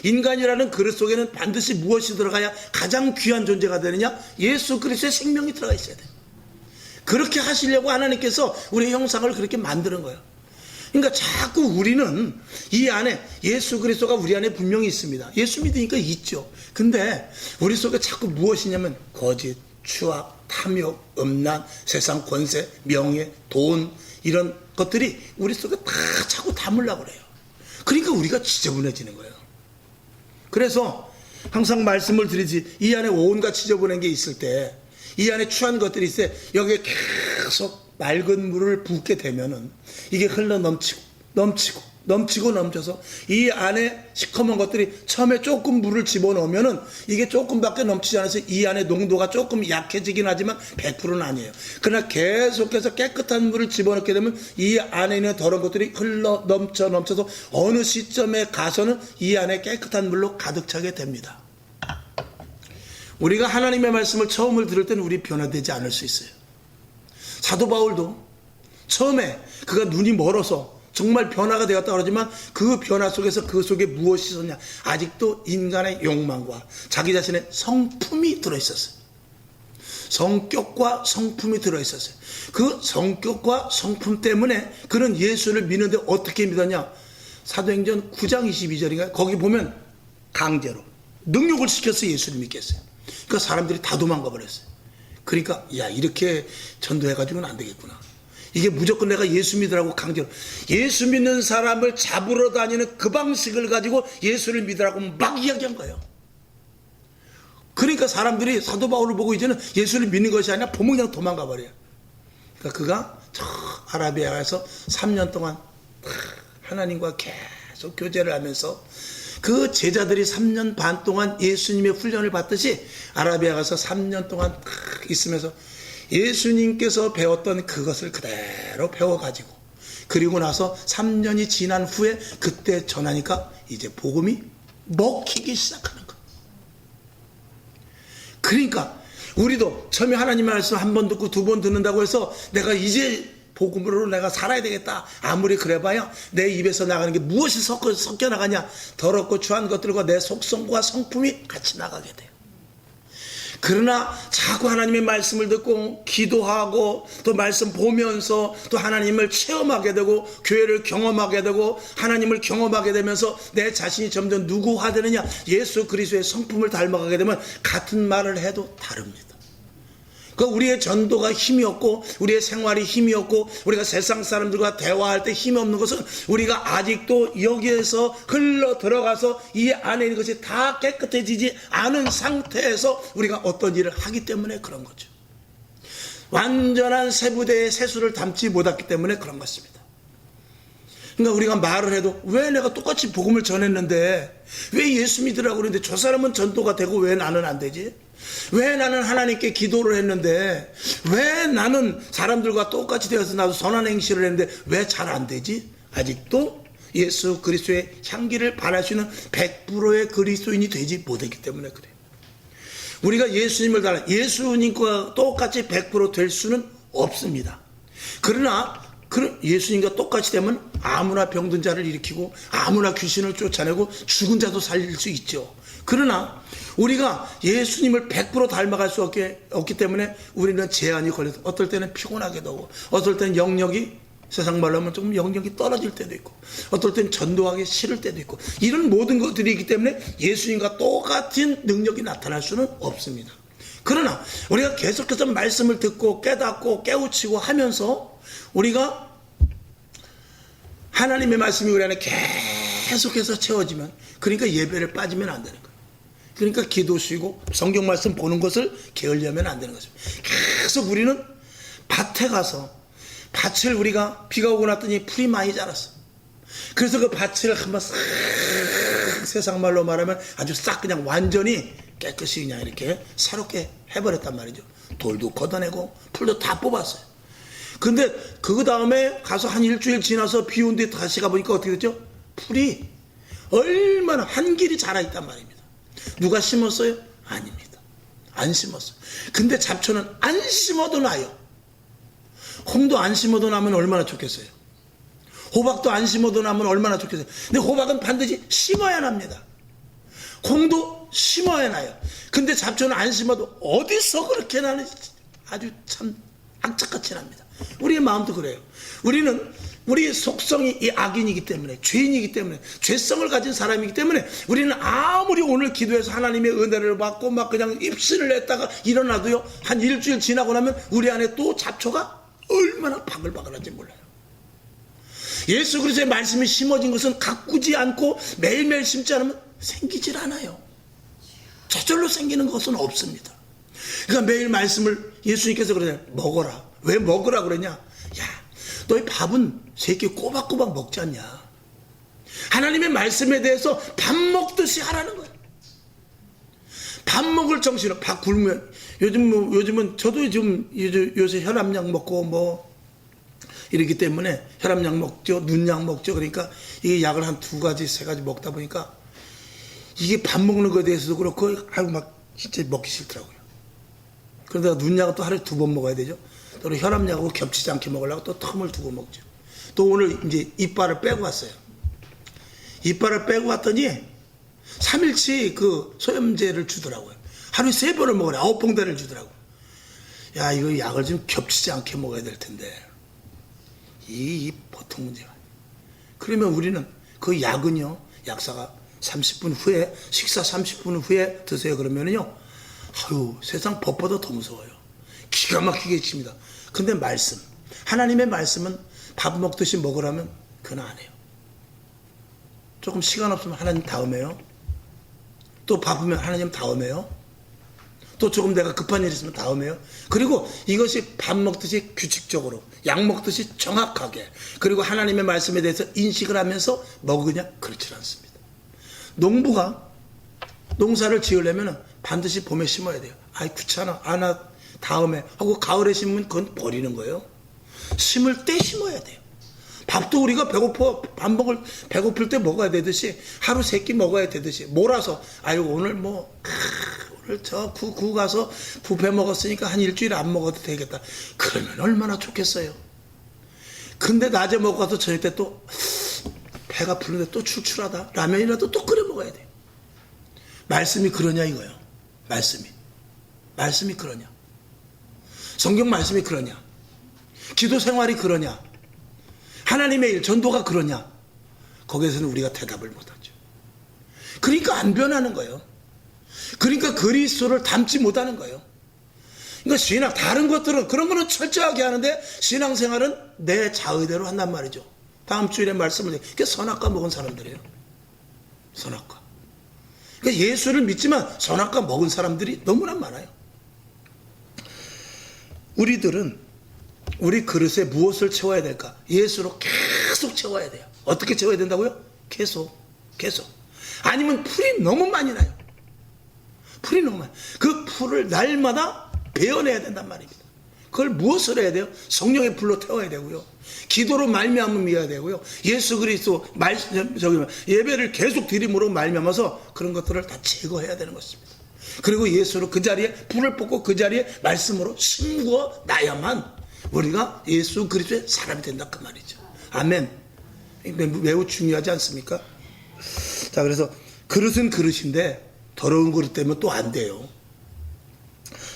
인간이라는 그릇 속에는 반드시 무엇이 들어가야 가장 귀한 존재가 되느냐? 예수 그리스도의 생명이 들어가 있어야 돼요. 그렇게 하시려고 하나님께서 우리의 형상을 그렇게 만드는 거예요. 그러니까 자꾸 우리는 이 안에 예수 그리스도가 우리 안에 분명히 있습니다. 예수 믿으니까 있죠. 근데 우리 속에 자꾸 무엇이냐면 거짓, 추악, 탐욕, 음란, 세상 권세, 명예, 돈 이런 것들이 우리 속에 다 자꾸 담으려고 그래요. 그러니까 우리가 지저분해지는 거예요. 그래서 항상 말씀을 드리지 이 안에 온갖 지저분한 게 있을 때 이 안에 추한 것들이 있을 때 여기에 계속 맑은 물을 붓게 되면은 이게 흘러 넘쳐서 이 안에 시커먼 것들이 처음에 조금 물을 집어넣으면은 이게 조금밖에 넘치지 않아서 이 안에 농도가 조금 약해지긴 하지만 100%는 아니에요. 그러나 계속해서 깨끗한 물을 집어넣게 되면 이 안에 있는 더러운 것들이 흘러 넘쳐서 어느 시점에 가서는 이 안에 깨끗한 물로 가득 차게 됩니다. 우리가 하나님의 말씀을 처음을 들을 때는 우리 변화되지 않을 수 있어요. 사도 바울도 처음에 그가 눈이 멀어서 정말 변화가 되었다 그러지만 그 변화 속에서 그 속에 무엇이 있었냐? 아직도 인간의 욕망과 자기 자신의 성품이 들어있었어요. 성격과 성품이 들어있었어요. 그 성격과 성품 때문에 그는 예수를 믿는데 어떻게 믿었냐? 사도행전 9장 22절인가요? 거기 보면 강제로 능력을 시켜서 예수를 믿게 했어요. 그러니까 사람들이 다 도망가 버렸어요. 그러니까 야 이렇게 전도해가지고는 안 되겠구나. 이게 무조건 내가 예수 믿으라고 강제로 예수 믿는 사람을 잡으러 다니는 그 방식을 가지고 예수를 믿으라고 막 이야기한 거예요. 그러니까 사람들이 사도 바울을 보고 이제는 예수를 믿는 것이 아니라 보면 그냥 도망가 버려요. 그러니까 그가 저 아라비아에서 3년 동안 하나님과 계속 교제를 하면서 그 제자들이 3년 반 동안 예수님의 훈련을 받듯이 아라비아 가서 3년 동안 있으면서 예수님께서 배웠던 그것을 그대로 배워가지고 그리고 나서 3년이 지난 후에 그때 전하니까 이제 복음이 먹히기 시작하는 거예요. 그러니까 우리도 처음에 하나님의 말씀 한 번 듣고 두 번 듣는다고 해서 내가 이제 복음으로 내가 살아야 되겠다. 아무리 그래봐야 내 입에서 나가는 게 무엇이 섞여 나가냐. 더럽고 추한 것들과 내 속성과 성품이 같이 나가게 돼요. 그러나 자꾸 하나님의 말씀을 듣고 기도하고 또 말씀 보면서 또 하나님을 체험하게 되고 교회를 경험하게 되고 하나님을 경험하게 되면서 내 자신이 점점 누구화 되느냐, 예수 그리스도의 성품을 닮아가게 되면 같은 말을 해도 다릅니다. 그러니까 우리의 전도가 힘이 없고 우리의 생활이 힘이 없고 우리가 세상 사람들과 대화할 때 힘이 없는 것은 우리가 아직도 여기에서 흘러 들어가서 이 안에 있는 것이 다 깨끗해지지 않은 상태에서 우리가 어떤 일을 하기 때문에 그런 거죠. 완전한 세부대의 세수를 담지 못했기 때문에 그런 것입니다. 그러니까 우리가 말을 해도 왜 내가 똑같이 복음을 전했는데 왜 예수 믿으라고 그러는데 저 사람은 전도가 되고 왜 나는 안 되지? 왜 나는 하나님께 기도를 했는데 왜 나는 사람들과 똑같이 되어서 나도 선한 행실을 했는데 왜 잘 안 되지? 아직도 예수 그리스도의 향기를 발할 수 있는 100%의 그리스도인이 되지 못했기 때문에 그래요. 우리가 예수님을 따라 예수님과 똑같이 100% 될 수는 없습니다. 그러나 예수님과 똑같이 되면 아무나 병든 자를 일으키고 아무나 귀신을 쫓아내고 죽은 자도 살릴 수 있죠. 그러나 우리가 예수님을 100% 닮아갈 수 없기 때문에 우리는 제한이 걸려서 어떨 때는 피곤하게 되고 어떨 때는 영역이 세상 말로 하면 조금 영역이 떨어질 때도 있고 어떨 때는 전도하기 싫을 때도 있고 이런 모든 것들이 있기 때문에 예수님과 똑같은 능력이 나타날 수는 없습니다. 그러나 우리가 계속해서 말씀을 듣고 깨닫고 깨우치고 하면서 우리가 하나님의 말씀이 우리 안에 계속해서 채워지면 그러니까 예배를 빠지면 안 되는 거예요. 그러니까 기도 쉬고 성경 말씀 보는 것을 게을리하면 안 되는 거죠. 계속 우리는 밭에 가서 밭을 우리가 비가 오고 났더니 풀이 많이 자랐어. 그래서 그 밭을 한번 싹 세상 말로 말하면 아주 싹 그냥 완전히 깨끗이 그냥 이렇게 새롭게 해버렸단 말이죠. 돌도 걷어내고 풀도 다 뽑았어요. 근데 그 다음에 가서 한 일주일 지나서 비 온 뒤에 다시 가보니까 어떻게 됐죠? 풀이 얼마나 한 길이 자라있단 말입니다. 누가 심었어요? 아닙니다. 안 심었어요. 근데 잡초는 안 심어도 나요. 콩도 안 심어도 나면 얼마나 좋겠어요. 호박도 안 심어도 나면 얼마나 좋겠어요. 근데 호박은 반드시 심어야 납니다. 콩도 심어야 나요. 근데 잡초는 안 심어도 어디서 그렇게 나는지 아주 참 악착같이 납니다. 우리의 마음도 그래요. 우리는 우리의 속성이 이 악인이기 때문에 죄인이기 때문에 죄성을 가진 사람이기 때문에 우리는 아무리 오늘 기도해서 하나님의 은혜를 받고 막 그냥 입신을 냈다가 일어나도요 한 일주일 지나고 나면 우리 안에 또 잡초가 얼마나 바글바글한지 몰라요. 예수 그리스도의 말씀이 심어진 것은 가꾸지 않고 매일매일 심지 않으면 생기질 않아요. 저절로 생기는 것은 없습니다. 그러니까 매일 말씀을 예수님께서 그러잖아요. 먹어라. 왜 먹으라 그러냐? 야, 너희 밥은 새끼 꼬박꼬박 먹지 않냐? 하나님의 말씀에 대해서 밥 먹듯이 하라는 거예요. 밥 먹을 정신은 밥 굶으면 요즘은 저도 지금 요새 혈압약 먹고 뭐 이러기 때문에 혈압약 먹죠, 눈약 먹죠. 그러니까 이 약을 한 2가지 3가지 먹다 보니까 이게 밥 먹는 거에 대해서도 그렇고 아이고 막 진짜 먹기 싫더라고요. 그러다가 눈약은 또 하루에 2번 먹어야 되죠. 또 혈압약하고 겹치지 않게 먹으려고 또 텀을 두고 먹죠. 또 오늘 이제 이빨을 빼고 왔어요. 이빨을 빼고 왔더니 3일치 그 소염제를 주더라고요. 하루에 3번을 먹으래. 9봉다리를 주더라고요. 야, 이거 약을 좀 겹치지 않게 먹어야 될 텐데. 이 보통 문제가. 그러면 우리는 그 약은요, 약사가 30분 후에, 식사 30분 후에 드세요. 그러면은요, 아유, 세상 법보다 더 무서워요. 기가 막히게 칩니다. 근데 말씀, 하나님의 말씀은 밥 먹듯이 먹으라면 그건 안 해요. 조금 시간 없으면 하나님 다음에요. 또 바쁘면 하나님 다음에요. 또 조금 내가 급한 일 있으면 다음에요. 그리고 이것이 밥 먹듯이 규칙적으로, 약 먹듯이 정확하게, 그리고 하나님의 말씀에 대해서 인식을 하면서 먹으냐? 그렇지 않습니다. 농부가 농사를 지으려면 반드시 봄에 심어야 돼요. 아이 귀찮아, 나 다음에 하고 가을에 심으면 그건 버리는 거예요. 심을 때 심어야 돼요. 밥도 우리가 배고플 때 먹어야 되듯이 하루 3끼 먹어야 되듯이 몰아서 아유 오늘 오늘 저 구 가서 뷔페 먹었으니까 한 일주일 안 먹어도 되겠다. 그러면 얼마나 좋겠어요. 근데 낮에 먹고 가서 저녁 때 또 배가 부르는데 또 출출하다. 라면이라도 또 끓여 먹어야 돼요. 말씀이 그러냐 이거예요. 말씀이 그러냐. 성경 말씀이 그러냐. 기도 생활이 그러냐. 하나님의 일, 전도가 그러냐. 거기에서는 우리가 대답을 못하죠. 그러니까 안 변하는 거예요. 그러니까 그리스도를 닮지 못하는 거예요. 그러니까 신앙, 다른 것들은 그런 거는 철저하게 하는데 신앙생활은 내 자의대로 한단 말이죠. 다음 주일에 말씀을 드릴게요. 그게 선악과 먹은 사람들이에요. 선악과. 그러니까 예수를 믿지만 선악과 먹은 사람들이 너무나 많아요. 우리들은 우리 그릇에 무엇을 채워야 될까? 예수로 계속 채워야 돼요. 어떻게 채워야 된다고요? 계속. 아니면 풀이 너무 많이 나요. 풀이 너무 많아요. 그 풀을 날마다 베어내야 된단 말입니다. 그걸 무엇을 해야 돼요? 성령의 불로 태워야 되고요. 기도로 말미암아야 되고요. 예수 그리스도 예배를 계속 드림으로 말미암아서 그런 것들을 다 제거해야 되는 것입니다. 그리고 예수로 그 자리에 불을 뽑고 그 자리에 말씀으로 심구어 놔야만 우리가 예수 그리스도의 사람이 된다 그 말이죠. 아멘. 매우 중요하지 않습니까? 자, 그래서 그릇은 그릇인데 더러운 그릇 때문에 또 안 돼요.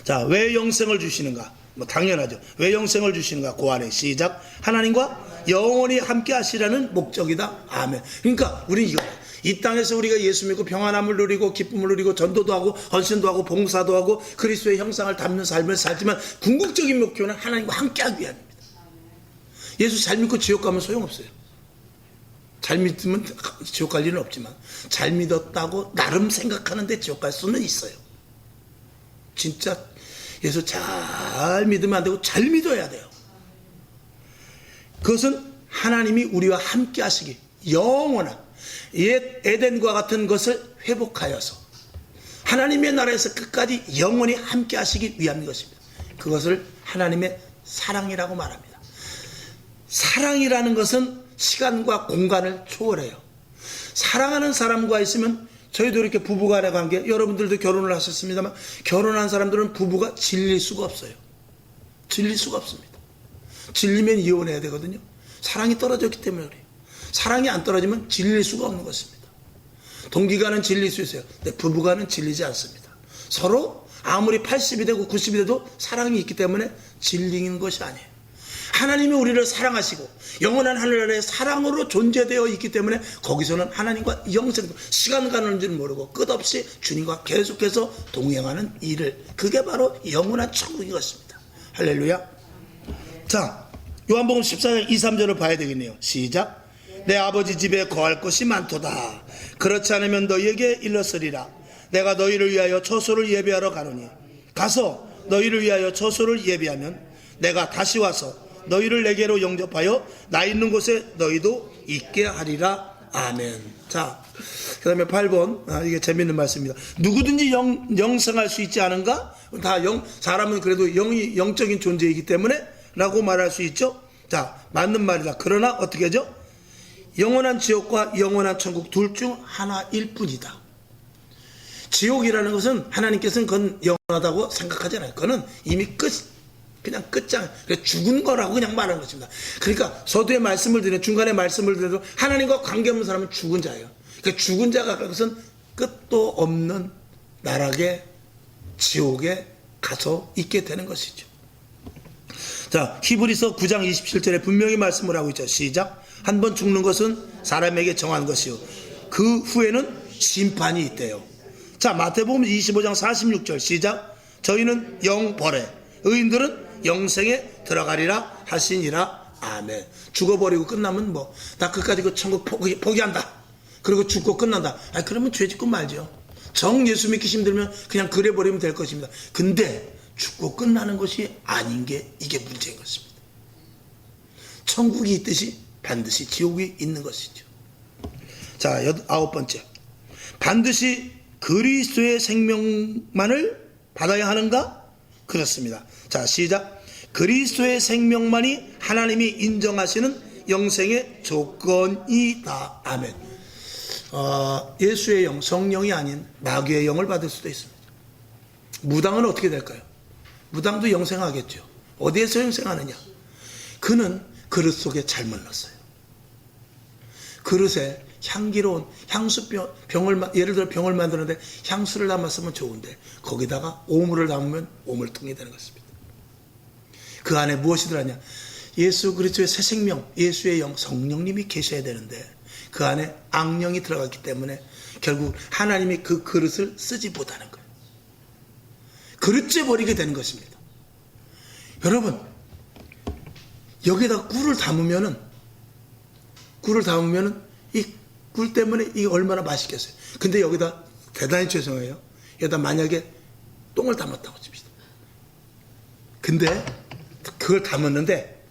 자, 왜 영생을 주시는가? 뭐 당연하죠. 왜 영생을 주시는가? 고안에 시작. 하나님과 영원히 함께 하시라는 목적이다. 아멘. 그러니까 우리는 이거, 이 땅에서 우리가 예수 믿고 평안함을 누리고 기쁨을 누리고 전도도 하고 헌신도 하고 봉사도 하고 그리스도의 형상을 담는 삶을 살지만 궁극적인 목표는 하나님과 함께 하기 위함입니다. 예수 잘 믿고 지옥 가면 소용없어요. 잘 믿으면 지옥 갈 일은 없지만 잘 믿었다고 나름 생각하는데 지옥 갈 수는 있어요. 진짜 예수 잘 믿으면 안 되고 잘 믿어야 돼요. 그것은 하나님이 우리와 함께 하시기, 영원한 옛 에덴과 같은 것을 회복하여서 하나님의 나라에서 끝까지 영원히 함께 하시기 위함인 것입니다. 그것을 하나님의 사랑이라고 말합니다. 사랑이라는 것은 시간과 공간을 초월해요. 사랑하는 사람과 있으면 저희도 이렇게 부부간의 관계, 여러분들도 결혼을 하셨습니다만 결혼한 사람들은 부부가 질릴 수가 없어요. 질릴 수가 없습니다. 질리면 이혼해야 되거든요. 사랑이 떨어졌기 때문에 그래요. 사랑이 안 떨어지면 질릴 수가 없는 것입니다. 동기간은 질릴 수 있어요. 근데 부부간은 질리지 않습니다. 서로 아무리 80이 되고 90이 돼도 사랑이 있기 때문에 질리는 것이 아니에요. 하나님이 우리를 사랑하시고 영원한 하늘나라의 사랑으로 존재되어 있기 때문에 거기서는 하나님과 영생, 시간 가는 줄 모르고 끝없이 주님과 계속해서 동행하는 일을, 그게 바로 영원한 천국인 것입니다. 할렐루야. 자, 요한복음 14장 2, 3절을 봐야 되겠네요. 시작. 내 아버지 집에 거할 것이 많도다. 그렇지 않으면 너희에게 일렀으리라. 내가 너희를 위하여 처소를 예배하러 가노니 가서 너희를 위하여 처소를 예배하면 내가 다시 와서 너희를 내게로 영접하여 나 있는 곳에 너희도 있게 하리라. 아멘. 자, 그 다음에 8번. 이게 재밌는 말씀입니다. 누구든지 영생할 수 있지 않은가? 사람은 그래도 영적인 존재이기 때문에 라고 말할 수 있죠. 자, 맞는 말이다. 그러나 어떻게 하죠? 영원한 지옥과 영원한 천국 둘 중 하나일 뿐이다. 지옥이라는 것은 하나님께서는 그건 영원하다고 생각하잖아요. 그거는 이미 그냥 끝장, 죽은 거라고 그냥 말하는 것입니다. 그러니까 서두에 말씀을 드리는, 중간에 말씀을 드려도 하나님과 관계없는 사람은 죽은 자예요. 그러니까 죽은 자가 그것은 끝도 없는 나락에, 지옥에 가서 있게 되는 것이죠. 자, 히브리서 9장 27절에 분명히 말씀을 하고 있죠. 시작. 한 번 죽는 것은 사람에게 정한 것이요 그 후에는 심판이 있대요. 자, 마태복음 25장 46절 시작. 저희는 영벌에 의인들은 영생에 들어가리라 하시니라. 아멘. 죽어버리고 끝나면 나 끝까지 그 천국 포기한다. 그리고 죽고 끝난다. 그러면 죄 짓고 말죠. 정 예수 믿기 힘들면 그냥 그래버리면 될 것입니다. 근데 죽고 끝나는 것이 아닌 게 이게 문제인 것입니다. 천국이 있듯이 반드시 지옥이 있는 것이죠. 자, 9번째. 반드시 그리스도의 생명만을 받아야 하는가? 그렇습니다. 자, 시작. 그리스도의 생명만이 하나님이 인정하시는 영생의 조건이다. 아멘. 예수의 영, 성령이 아닌 마귀의 영을 받을 수도 있습니다. 무당은 어떻게 될까요? 무당도 영생하겠죠. 어디에서 영생하느냐? 그는 그릇 속에 잘못 넣었어요. 그릇에 향기로운 향수병을, 예를 들어 병을 만드는데 향수를 담았으면 좋은데 거기다가 오물을 담으면 오물통이 되는 것입니다. 그 안에 무엇이 들어가냐? 예수 그리스도의 새 생명, 예수의 영, 성령님이 계셔야 되는데 그 안에 악령이 들어갔기 때문에 결국 하나님이 그 그릇을 쓰지 못하는 거예요. 그릇째 버리게 되는 것입니다. 여러분, 여기다가 꿀을 담으면은 이 꿀 때문에 이게 얼마나 맛있겠어요. 근데 여기다 대단히 죄송해요. 여기다 만약에 똥을 담았다고 칩시다. 근데 그걸 담았는데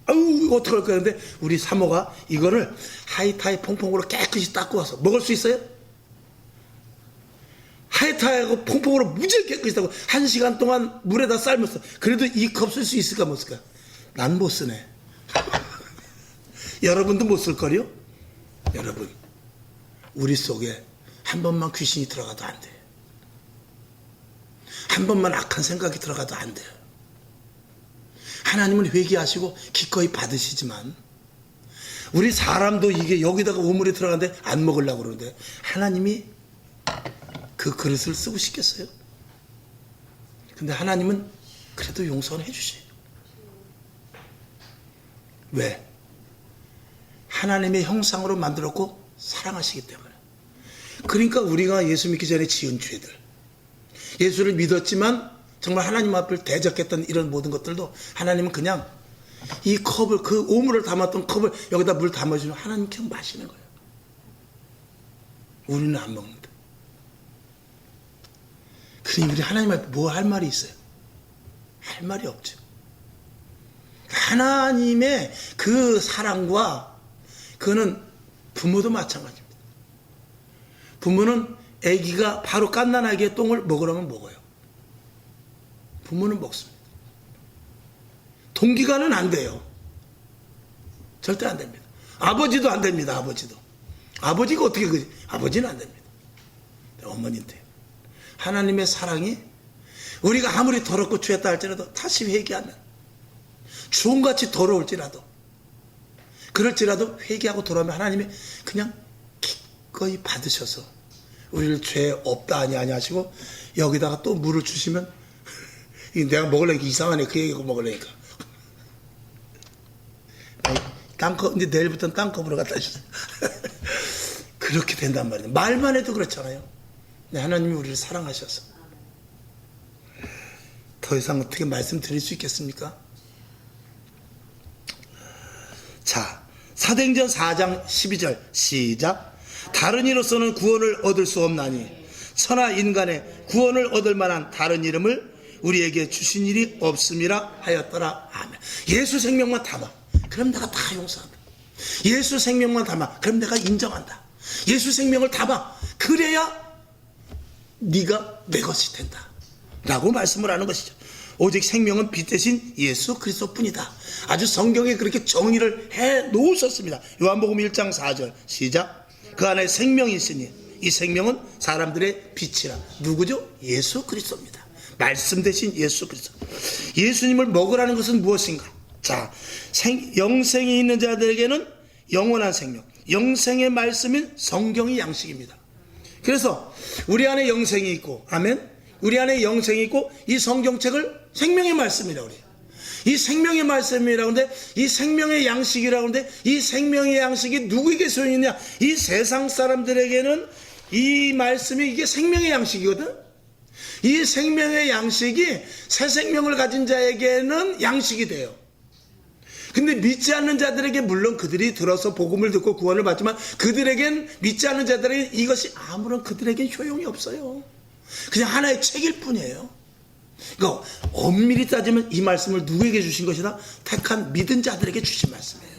아유 이거 어떡할 거야. 근데 우리 사모가 이거를 하이타이 퐁퐁으로 깨끗이 닦고 와서 먹을 수 있어요? 하이타이하고 퐁퐁으로 무지하게 깨끗이 닦고 1시간 동안 물에다 삶았어. 그래도 이 컵 쓸 수 있을까 못 쓸까? 난 못 쓰네. 여러분도 못 쓸걸요? 여러분, 우리 속에 한 번만 귀신이 들어가도 안 돼요. 한 번만 악한 생각이 들어가도 안 돼요. 하나님은 회개하시고 기꺼이 받으시지만 우리 사람도 이게 여기다가 오물이 들어가는데 안 먹으려고 그러는데 하나님이 그 그릇을 쓰고 싶겠어요? 근데 하나님은 그래도 용서는 해주셔요. 왜? 하나님의 형상으로 만들었고 사랑하시기 때문에. 그러니까 우리가 예수 믿기 전에 지은 죄들, 예수를 믿었지만 정말 하나님 앞을 대적했던 이런 모든 것들도 하나님은 그냥 이 컵을, 그 오물을 담았던 컵을 여기다 물 담아주면 하나님 그냥 마시는 거예요. 우리는 안 먹는다. 그러니 우리 하나님 앞에 뭐 할 말이 있어요? 할 말이 없죠. 하나님의 그 사랑과 그거는 부모도 마찬가지입니다. 부모는 아기가 바로 갓난아기의 똥을 먹으라면 먹어요. 부모는 먹습니다. 동기간은 안 돼요. 절대 안 됩니다. 아버지도 안 됩니다. 아버지가 어떻게 그지? 아버지는 안 됩니다. 어머니인데요. 하나님의 사랑이 우리가 아무리 더럽고 죄했다 할지라도 다시 회개하면 주홍같이 더러울지라도 그럴지라도 회개하고 돌아오면 하나님이 그냥 기꺼이 받으셔서 우리를 죄 없다 아니하시고 여기다가 또 물을 주시면 내가 먹으려니까 이상하네. 그 얘기하고 먹으려니까 땅컵, 이제 내일부터는 땅컵으로 갖다 주세요. 그렇게 된단 말이에요. 말만 해도 그렇잖아요. 하나님이 우리를 사랑하셔서 더 이상 어떻게 말씀드릴 수 있겠습니까? 자, 사도행전 4장 12절 시작. 다른 이로서는 구원을 얻을 수 없나니 천하 인간의 구원을 얻을 만한 다른 이름을 우리에게 주신 일이 없음이라 하였더라. 아멘. 예수 생명만 담아. 그럼 내가 다 용서한다. 예수 생명만 담아. 그럼 내가 인정한다. 예수 생명을 담아. 그래야 네가 내 것이 된다. 라고 말씀을 하는 것이죠. 오직 생명은 빛 대신 예수 그리스도뿐이다. 아주 성경에 그렇게 정의를 해 놓으셨습니다. 요한복음 1장 4절 시작. 그 안에 생명이 있으니 이 생명은 사람들의 빛이라. 누구죠? 예수 그리스도입니다. 말씀 대신 예수 그리스도. 예수님을 먹으라는 것은 무엇인가? 자, 영생이 있는 자들에게는 영원한 생명, 영생의 말씀인 성경이 양식입니다. 그래서 우리 안에 영생이 있고, 아멘. 우리 안에 영생이 있고 이 성경책을 생명의 말씀이라고 그래요. 이 생명의 말씀이라고 하는데 이 생명의 양식이라고 하는데 이 생명의 양식이 누구에게 소용이 있냐? 이 세상 사람들에게는 이 말씀이 이게 생명의 양식이거든. 이 생명의 양식이 새 생명을 가진 자에게는 양식이 돼요. 근데 믿지 않는 자들에게 물론 그들이 들어서 복음을 듣고 구원을 받지만 그들에겐 믿지 않는 자들에게 이것이 아무런 그들에겐 효용이 없어요. 그냥 하나의 책일 뿐이에요. 그러니까 엄밀히 따지면 이 말씀을 누구에게 주신 것이다? 택한 믿은 자들에게 주신 말씀이에요.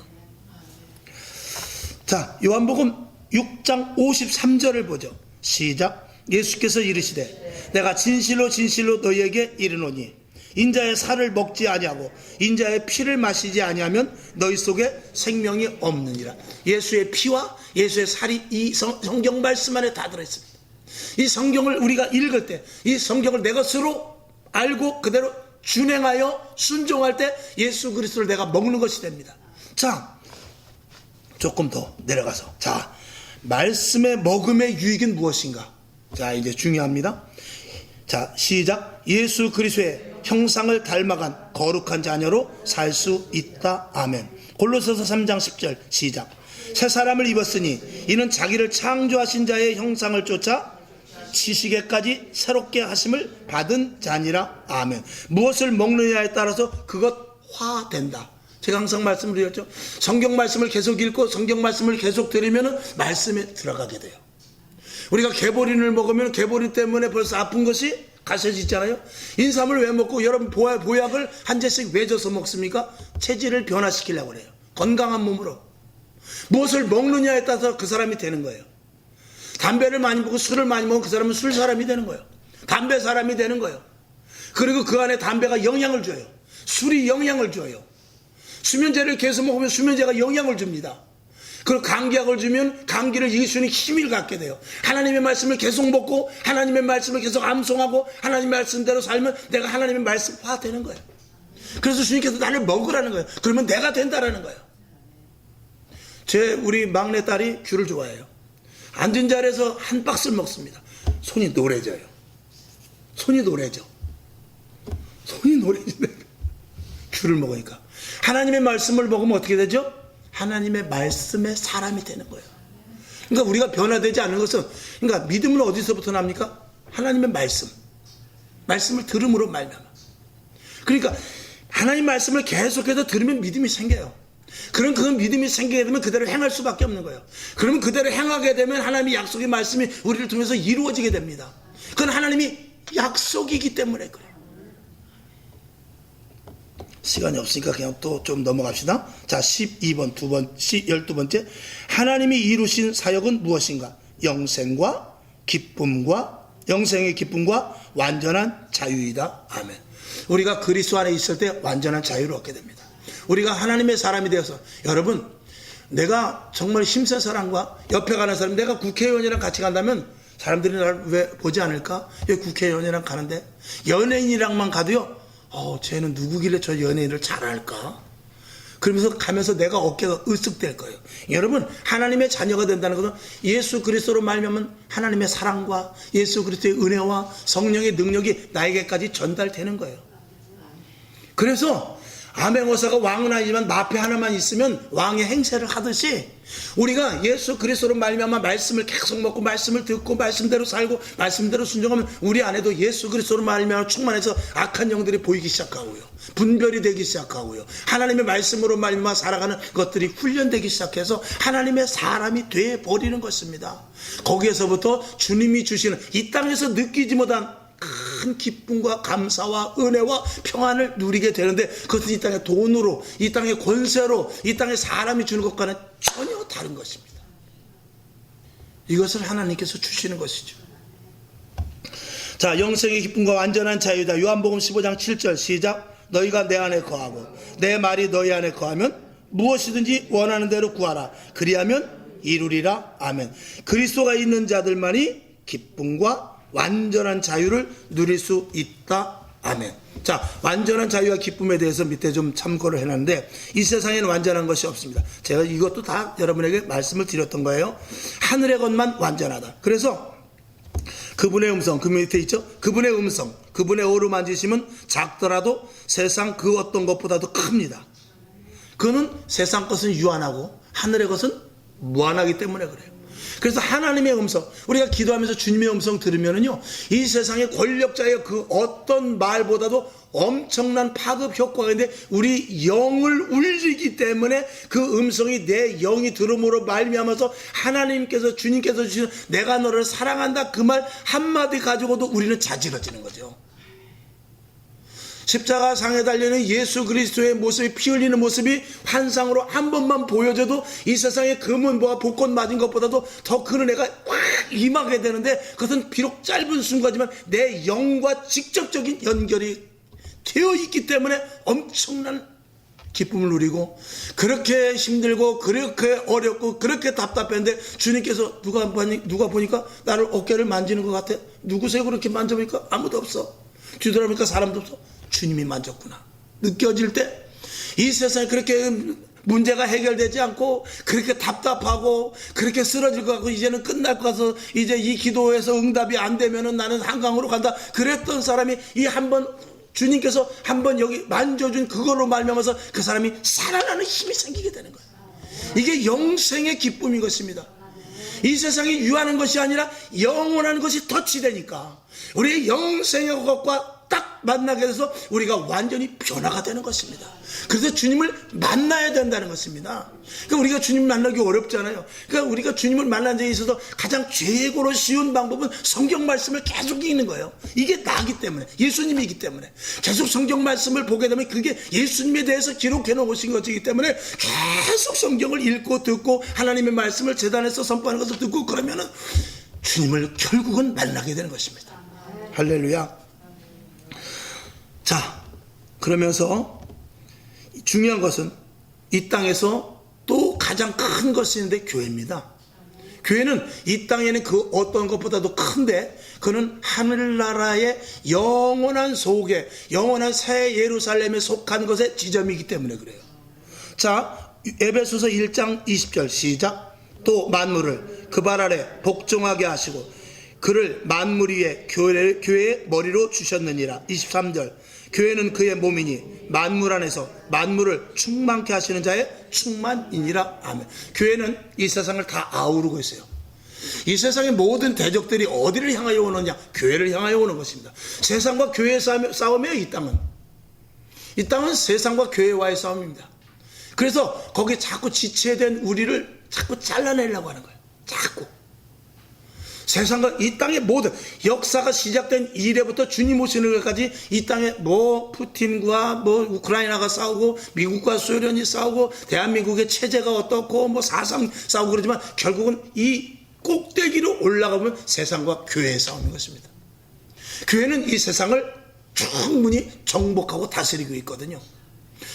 자, 요한복음 6장 53절을 보죠. 시작. 예수께서 이르시되 내가 진실로 진실로 너희에게 이르노니 인자의 살을 먹지 아니하고 인자의 피를 마시지 아니하면 너희 속에 생명이 없느니라. 예수의 피와 예수의 살이 이 성경 말씀 안에 다 들어있습니다. 이 성경을 우리가 읽을 때 이 성경을 내 것으로 알고 그대로 준행하여 순종할 때 예수 그리스도를 내가 먹는 것이 됩니다. 자, 조금 더 내려가서, 자, 말씀의 먹음의 유익은 무엇인가? 자, 이제 중요합니다. 자, 시작. 예수 그리스도의 형상을 닮아간 거룩한 자녀로 살 수 있다. 아멘. 골로새서 3장 10절 시작. 새 사람을 입었으니 이는 자기를 창조하신 자의 형상을 쫓아 지식에까지 새롭게 하심을 받은 자니라. 아멘. 무엇을 먹느냐에 따라서 그것化된다. 제가 항상 말씀드렸죠. 성경 말씀을 계속 읽고 성경 말씀을 계속 들으면 말씀에 들어가게 돼요. 우리가 개보린을 먹으면 개보린 때문에 벌써 아픈 것이 가셔지 있잖아요. 인삼을 왜 먹고 여러분 보약을 한 잔씩 왜 줘서 먹습니까? 체질을 변화시키려고 그래요. 건강한 몸으로. 무엇을 먹느냐에 따라서 그 사람이 되는 거예요. 담배를 많이 먹고 술을 많이 먹으면 그 사람은 술 사람이 되는 거예요. 담배 사람이 되는 거예요. 그리고 그 안에 담배가 영향을 줘요. 술이 영향을 줘요. 수면제를 계속 먹으면 수면제가 영향을 줍니다. 그리고 감기약을 주면 감기를 이길 수 있는 힘을 갖게 돼요. 하나님의 말씀을 계속 먹고 하나님의 말씀을 계속 암송하고 하나님의 말씀대로 살면 내가 하나님의 말씀화 되는 거예요. 그래서 주님께서 나를 먹으라는 거예요. 그러면 내가 된다라는 거예요. 우리 막내딸이 귤을 좋아해요. 앉은 자리에서 한 박스를 먹습니다. 손이 노래져요. 손이 노래져. 손이 노래지네. 귤을 먹으니까. 하나님의 말씀을 먹으면 어떻게 되죠? 하나님의 말씀의 사람이 되는 거예요. 그러니까 우리가 변화되지 않는 것은, 그러니까 믿음은 어디서부터 납니까? 하나님의 말씀을 들음으로 말미암아. 그러니까 하나님 말씀을 계속해서 들으면 믿음이 생겨요. 그럼 그 믿음이 생기게 되면 그대로 행할 수밖에 없는 거예요. 그러면 그대로 행하게 되면 하나님의 약속의 말씀이 우리를 통해서 이루어지게 됩니다. 그건 하나님이 약속이기 때문에 그래요. 시간이 없으니까 그냥 또 좀 넘어갑시다. 자, 12번 12번째. 하나님이 이루신 사역은 무엇인가? 영생의 기쁨과 완전한 자유이다. 아멘. 우리가 그리스도 안에 있을 때 완전한 자유를 얻게 됩니다. 우리가 하나님의 사람이 되어서, 여러분, 내가 정말 힘센 사람과 옆에 가는 사람, 내가 국회의원이랑 같이 간다면 사람들이 나를 왜 보지 않을까? 왜 국회의원이랑 가는데? 연예인이랑만 가도요, 쟤는 누구길래 저 연예인을 잘할까? 그러면서 가면서 내가 어깨가 으쓱될 거예요. 여러분, 하나님의 자녀가 된다는 것은 예수 그리스도로 말미암은 하나님의 사랑과 예수 그리스도의 은혜와 성령의 능력이 나에게까지 전달되는 거예요. 그래서 아맹어사가 왕은 아니지만 마패 하나만 있으면 왕의 행세를 하듯이 우리가 예수 그리스도로 말미암아 말씀을 계속 먹고 말씀을 듣고 말씀대로 살고 말씀대로 순종하면 우리 안에도 예수 그리스도로 말미암아 충만해서 악한 영들이 보이기 시작하고요, 분별이 되기 시작하고요, 하나님의 말씀으로 말미암아 살아가는 것들이 훈련되기 시작해서 하나님의 사람이 되어버리는 것입니다. 거기에서부터 주님이 주시는 이 땅에서 느끼지 못한 큰 기쁨과 감사와 은혜와 평안을 누리게 되는데, 그것은 이 땅의 돈으로, 이 땅의 권세로, 이 땅의 사람이 주는 것과는 전혀 다른 것입니다. 이것을 하나님께서 주시는 것이죠. 자, 영생의 기쁨과 완전한 자유다. 요한복음 15장 7절 시작. 너희가 내 안에 거하고 내 말이 너희 안에 거하면 무엇이든지 원하는 대로 구하라. 그리하면 이루리라. 아멘. 그리스도가 있는 자들만이 기쁨과 완전한 자유를 누릴 수 있다. 아멘. 자, 완전한 자유와 기쁨에 대해서 밑에 좀 참고를 해놨는데, 이 세상에는 완전한 것이 없습니다. 제가 이것도 다 여러분에게 말씀을 드렸던 거예요. 하늘의 것만 완전하다. 그래서 그분의 음성, 그 밑에 있죠? 그분의 음성, 그분의 어루만지심은 작더라도 세상 그 어떤 것보다도 큽니다. 그는 세상 것은 유한하고 하늘의 것은 무한하기 때문에 그래요. 그래서 하나님의 음성, 우리가 기도하면서 주님의 음성 들으면은요, 이 세상의 권력자의 그 어떤 말보다도 엄청난 파급 효과가 있는데, 우리 영을 울리기 때문에 그 음성이 내 영이 들음으로 말미암아서 하나님께서, 주님께서 주시는 내가 너를 사랑한다 그 말 한마디 가지고도 우리는 자지러지는 거죠. 십자가 상에 달리는 예수 그리스도의 모습이, 피 흘리는 모습이 환상으로 한 번만 보여줘도 이 세상의 금은보와 복권 맞은 것보다도 더 그 은혜가 확 임하게 되는데, 그것은 비록 짧은 순간이지만 내 영과 직접적인 연결이 되어 있기 때문에 엄청난 기쁨을 누리고, 그렇게 힘들고 그렇게 어렵고 그렇게 답답했는데 주님께서 누가 보니까 나를 어깨를 만지는 것 같아. 누구세요? 그렇게 만져보니까 아무도 없어. 뒤돌아보니까 사람도 없어. 주님이 만졌구나 느껴질 때, 이 세상에 그렇게 문제가 해결되지 않고 그렇게 답답하고 그렇게 쓰러질 것 같고 이제는 끝날 것 같아서 이제 이 기도에서 응답이 안 되면은 나는 한강으로 간다. 그랬던 사람이 이 한번 주님께서 한번 여기 만져준 그걸로 말미암아서 그 사람이 살아나는 힘이 생기게 되는 거예요. 이게 영생의 기쁨인 것입니다. 이 세상이 유하는 것이 아니라 영원한 것이 덧치되니까 우리의 영생의 것과 딱 만나게 돼서 우리가 완전히 변화가 되는 것입니다. 그래서 주님을 만나야 된다는 것입니다. 그러니까 우리가 주님 만나기 어렵잖아요. 그러니까 우리가 주님을 만나는 데 있어서 가장 최고로 쉬운 방법은 성경 말씀을 계속 읽는 거예요. 이게 나기 때문에, 예수님이기 때문에 계속 성경 말씀을 보게 되면 그게 예수님에 대해서 기록해 놓으신 것이기 때문에 계속 성경을 읽고 듣고 하나님의 말씀을 제단에서 선포하는 것을 듣고 그러면은 주님을 결국은 만나게 되는 것입니다. 할렐루야. 자, 그러면서 중요한 것은 이 땅에서 또 가장 큰 것이 있는데 교회입니다. 교회는 이 땅에는 그 어떤 것보다도 큰데 그는 하늘나라의 영원한 속에 영원한 새 예루살렘에 속한 것의 지점이기 때문에 그래요. 자, 에베소서 1장 20절 시작. 또 만물을 그 발 아래 복종하게 하시고 그를 만물 위에 교회의 머리로 주셨느니라. 23절 교회는 그의 몸이니 만물 안에서 만물을 충만케 하시는 자의 충만이니라. 아멘. 교회는 이 세상을 다 아우르고 있어요. 이 세상의 모든 대적들이 어디를 향하여 오느냐? 교회를 향하여 오는 것입니다. 세상과 교회의 싸움이에요. 이 땅은 세상과 교회와의 싸움입니다. 그래서 거기에 자꾸 지체된 우리를 자꾸 잘라내려고 하는 거예요. 자꾸 세상과 이 땅의 모든 역사가 시작된 이래부터 주님 오시는 것까지 이 땅에 뭐 푸틴과 뭐 우크라이나가 싸우고 미국과 소련이 싸우고 대한민국의 체제가 어떻고 뭐 사상 싸우고 그러지만 결국은 이 꼭대기로 올라가면 세상과 교회의 싸움인 것입니다. 교회는 이 세상을 충분히 정복하고 다스리고 있거든요.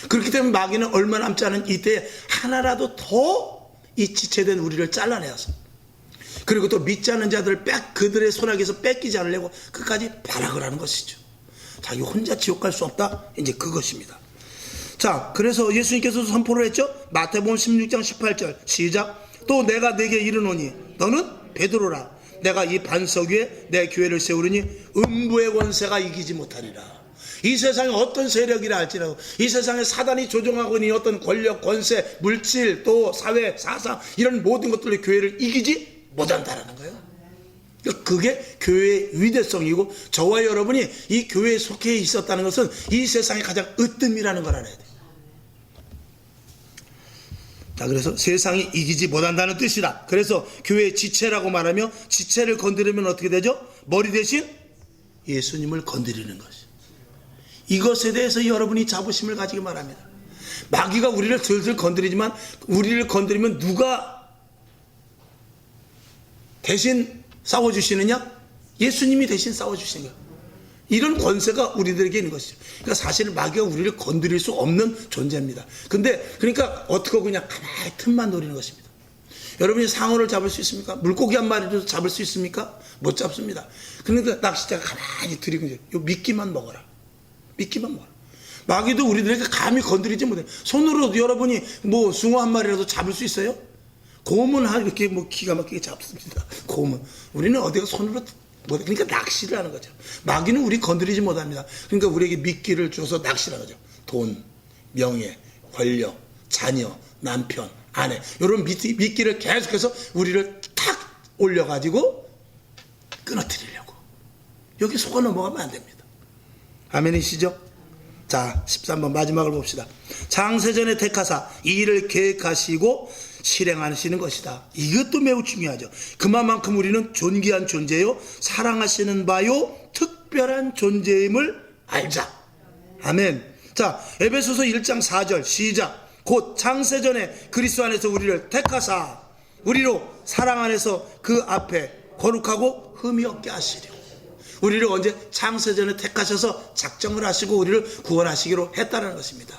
그렇기 때문에 마귀는 얼마 남지 않은 이때에 하나라도 더 이 지체된 우리를 잘라내어서 그리고 또 믿지 않는 자들을 그들의 손아귀에서 뺏기지 않으려고 끝까지 발악을 하는 것이죠. 자기 혼자 지옥 갈 수 없다. 이제 그것입니다. 자, 그래서 예수님께서 선포를 했죠. 마태복음 16장 18절 시작. 또 내가 네게 이르노니 너는 베드로라. 내가 이 반석 위에 내 교회를 세우리니 음부의 권세가 이기지 못하리라. 이 세상에 어떤 세력이라 할지라도 이 세상에 사단이 조종하고 있는 어떤 권력, 권세, 물질, 또 사회, 사상 이런 모든 것들로 교회를 이기지 못한다라는 거예요. 그게 교회의 위대성이고 저와 여러분이 이 교회에 속해 있었다는 것은 이 세상의 가장 으뜸이라는 걸 알아야 돼요. 자, 그래서 세상이 이기지 못한다는 뜻이다. 그래서 교회의 지체라고 말하며 지체를 건드리면 어떻게 되죠? 머리 대신 예수님을 건드리는 것이. 이것에 대해서 여러분이 자부심을 가지기 바랍니다. 마귀가 우리를 슬슬 건드리지만 우리를 건드리면 누가 대신 싸워주시느냐? 예수님이 대신 싸워주시는 거예요. 이런 권세가 우리들에게 있는 것이죠. 그러니까 사실 마귀가 우리를 건드릴 수 없는 존재입니다. 근데 그러니까 어떻게 하고 그냥 가만히 틈만 노리는 것입니다. 여러분이 상어를 잡을 수 있습니까? 물고기 한 마리도 잡을 수 있습니까? 못 잡습니다. 그러니까 낚싯대가 가만히 들이고 이제 요 미끼만 먹어라. 미끼만 먹어라. 마귀도 우리들에게 감히 건드리지 못해. 손으로 여러분이 뭐 숭어 한 마리라도 잡을 수 있어요? 곰은 이렇게 뭐 기가 막히게 잡습니다. 곰은. 우리는 어디가 손으로 못, 그러니까 낚시를 하는 거죠. 마귀는 우리 건드리지 못합니다. 그러니까 우리에게 미끼를 줘서 낚시를 하는 거죠. 돈, 명예, 권력, 자녀, 남편, 아내 이런 미끼를 계속해서 우리를 탁 올려가지고 끊어뜨리려고. 여기 속아 넘어가면 안 됩니다. 아멘이시죠? 자, 13번 마지막을 봅시다. 창세전에 택하사 이 일을 계획하시고 실행하시는 것이다. 이것도 매우 중요하죠. 그만큼 우리는 존귀한 존재요, 사랑하시는 바요, 특별한 존재임을 알자. 아멘. 자, 에베소서 1장 4절 시작. 곧 창세전에 그리스도 안에서 우리를 택하사 우리로 사랑 안에서 그 앞에 거룩하고 흠이 없게 하시려. 우리를 언제 창세전에 택하셔서 작정을 하시고 우리를 구원하시기로 했다는 것입니다.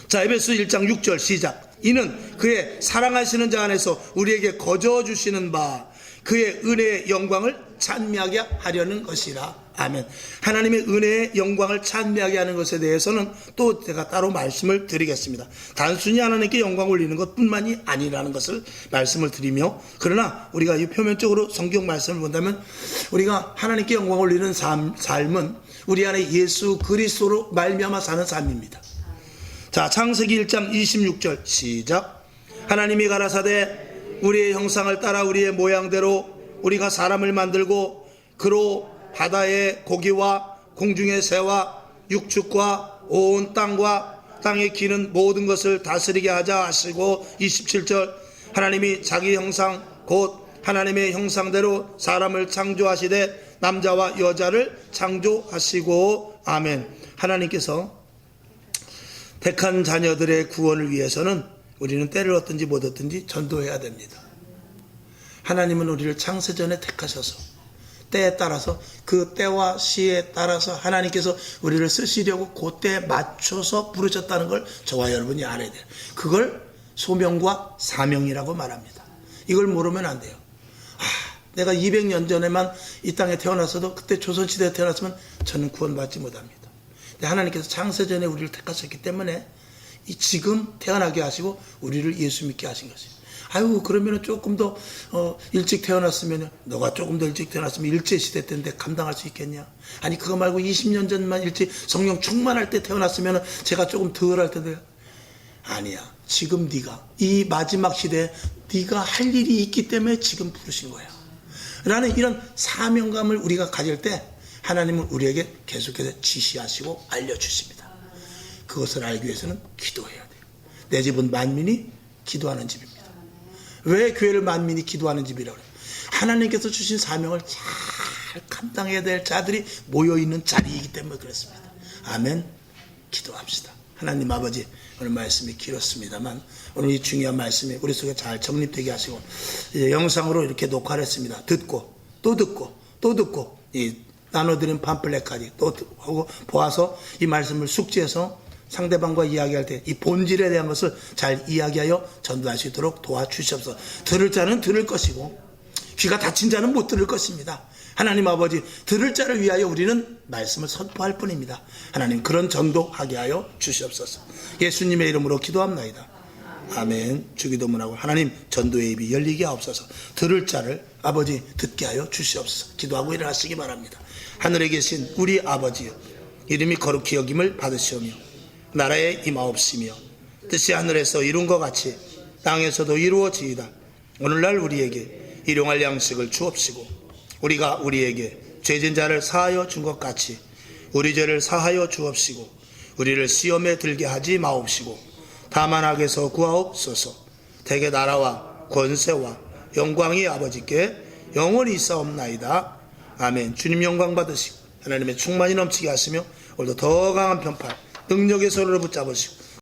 자, 에베소 1장 6절 시작. 이는 그의 사랑하시는 자 안에서 우리에게 거저 주시는 바 그의 은혜의 영광을 찬미하게 하려는 것이라. 아멘. 하나님의 은혜의 영광을 찬미하게 하는 것에 대해서는 또 제가 따로 말씀을 드리겠습니다. 단순히 하나님께 영광 올리는 것뿐만이 아니라는 것을 말씀을 드리며, 그러나 우리가 이 표면적으로 성경 말씀을 본다면 우리가 하나님께 영광 올리는 삶은 우리 안에 예수 그리스도로 말미암아 사는 삶입니다. 자, 창세기 1장 26절 시작. 하나님이 가라사대 우리의 형상을 따라 우리의 모양대로 우리가 사람을 만들고 그로 바다의 고기와 공중의 새와 육축과 온 땅과 땅에 기는 모든 것을 다스리게 하자 하시고, 27절 하나님이 자기 형상 곧 하나님의 형상대로 사람을 창조하시되 남자와 여자를 창조하시고. 아멘. 하나님께서 택한 자녀들의 구원을 위해서는 우리는 때를 얻든지 못 얻든지 전도해야 됩니다. 하나님은 우리를 창세전에 택하셔서 때에 따라서, 그 때와 시에 따라서 하나님께서 우리를 쓰시려고 그 때에 맞춰서 부르셨다는 걸 저와 여러분이 알아야 돼요. 그걸 소명과 사명이라고 말합니다. 이걸 모르면 안 돼요. 내가 200년 전에만 이 땅에 태어났어도, 그때 조선시대에 태어났으면 저는 구원받지 못합니다. 근데 하나님께서 창세전에 우리를 택하셨기 때문에 지금 태어나게 하시고 우리를 예수 믿게 하신 것이에요. 아유, 그러면 조금 더 일찍 태어났으면, 너가 조금 더 일찍 태어났으면 일제시대 때인데 감당할 수 있겠냐? 아니, 그거 말고 20년 전만 일찍 성령 충만할 때 태어났으면 제가 조금 덜 할 텐데. 아니야. 지금 네가 이 마지막 시대에 네가 할 일이 있기 때문에 지금 부르신 거야 라는 이런 사명감을 우리가 가질 때 하나님은 우리에게 계속해서 지시하시고 알려주십니다. 그것을 알기 위해서는 기도해야 돼요. 내 집은 만민이 기도하는 집입니다. 왜 교회를 만민이 기도하는 집이라고 그래요? 하나님께서 주신 사명을 잘 감당해야 될 자들이 모여있는 자리이기 때문에 그렇습니다. 아멘. 기도합시다. 하나님 아버지, 오늘 말씀이 길었습니다만 오늘 이 중요한 말씀이 우리 속에 잘 정립되게 하시고, 이제 영상으로 이렇게 녹화를 했습니다. 듣고 또 듣고 또 듣고, 이 나눠드린 팜플렛까지 또 하고 보아서 이 말씀을 숙지해서 상대방과 이야기할 때 이 본질에 대한 것을 잘 이야기하여 전도할 수 있도록 도와주시옵소서. 들을 자는 들을 것이고 귀가 닫힌 자는 못 들을 것입니다. 하나님 아버지, 들을 자를 위하여 우리는 말씀을 선포할 뿐입니다. 하나님, 그런 전도하게 하여 주시옵소서. 예수님의 이름으로 기도합나이다. 아멘. 주기도문하고 하나님, 전도의 입이 열리게 하옵소서. 들을 자를 아버지 듣게 하여 주시옵소서. 기도하고 일어나시기 바랍니다. 하늘에 계신 우리 아버지여, 이름이 거룩히 여김을 받으시오며 나라에 임하옵시며 뜻이 하늘에서 이룬 것 같이 땅에서도 이루어지이다. 오늘날 우리에게 일용할 양식을 주옵시고 우리가 우리에게 죄진 자를 사하여 준 것 같이 우리 죄를 사하여 주옵시고 우리를 시험에 들게 하지 마옵시고 다만 악에서 구하옵소서. 대개 나라와 권세와 영광이 아버지께 영원히 있사옵나이다. 아멘. 주님 영광 받으시고 하나님의 충만이 넘치게 하시며 오늘도 더 강한 편팔 능력의 손으로 붙잡으시고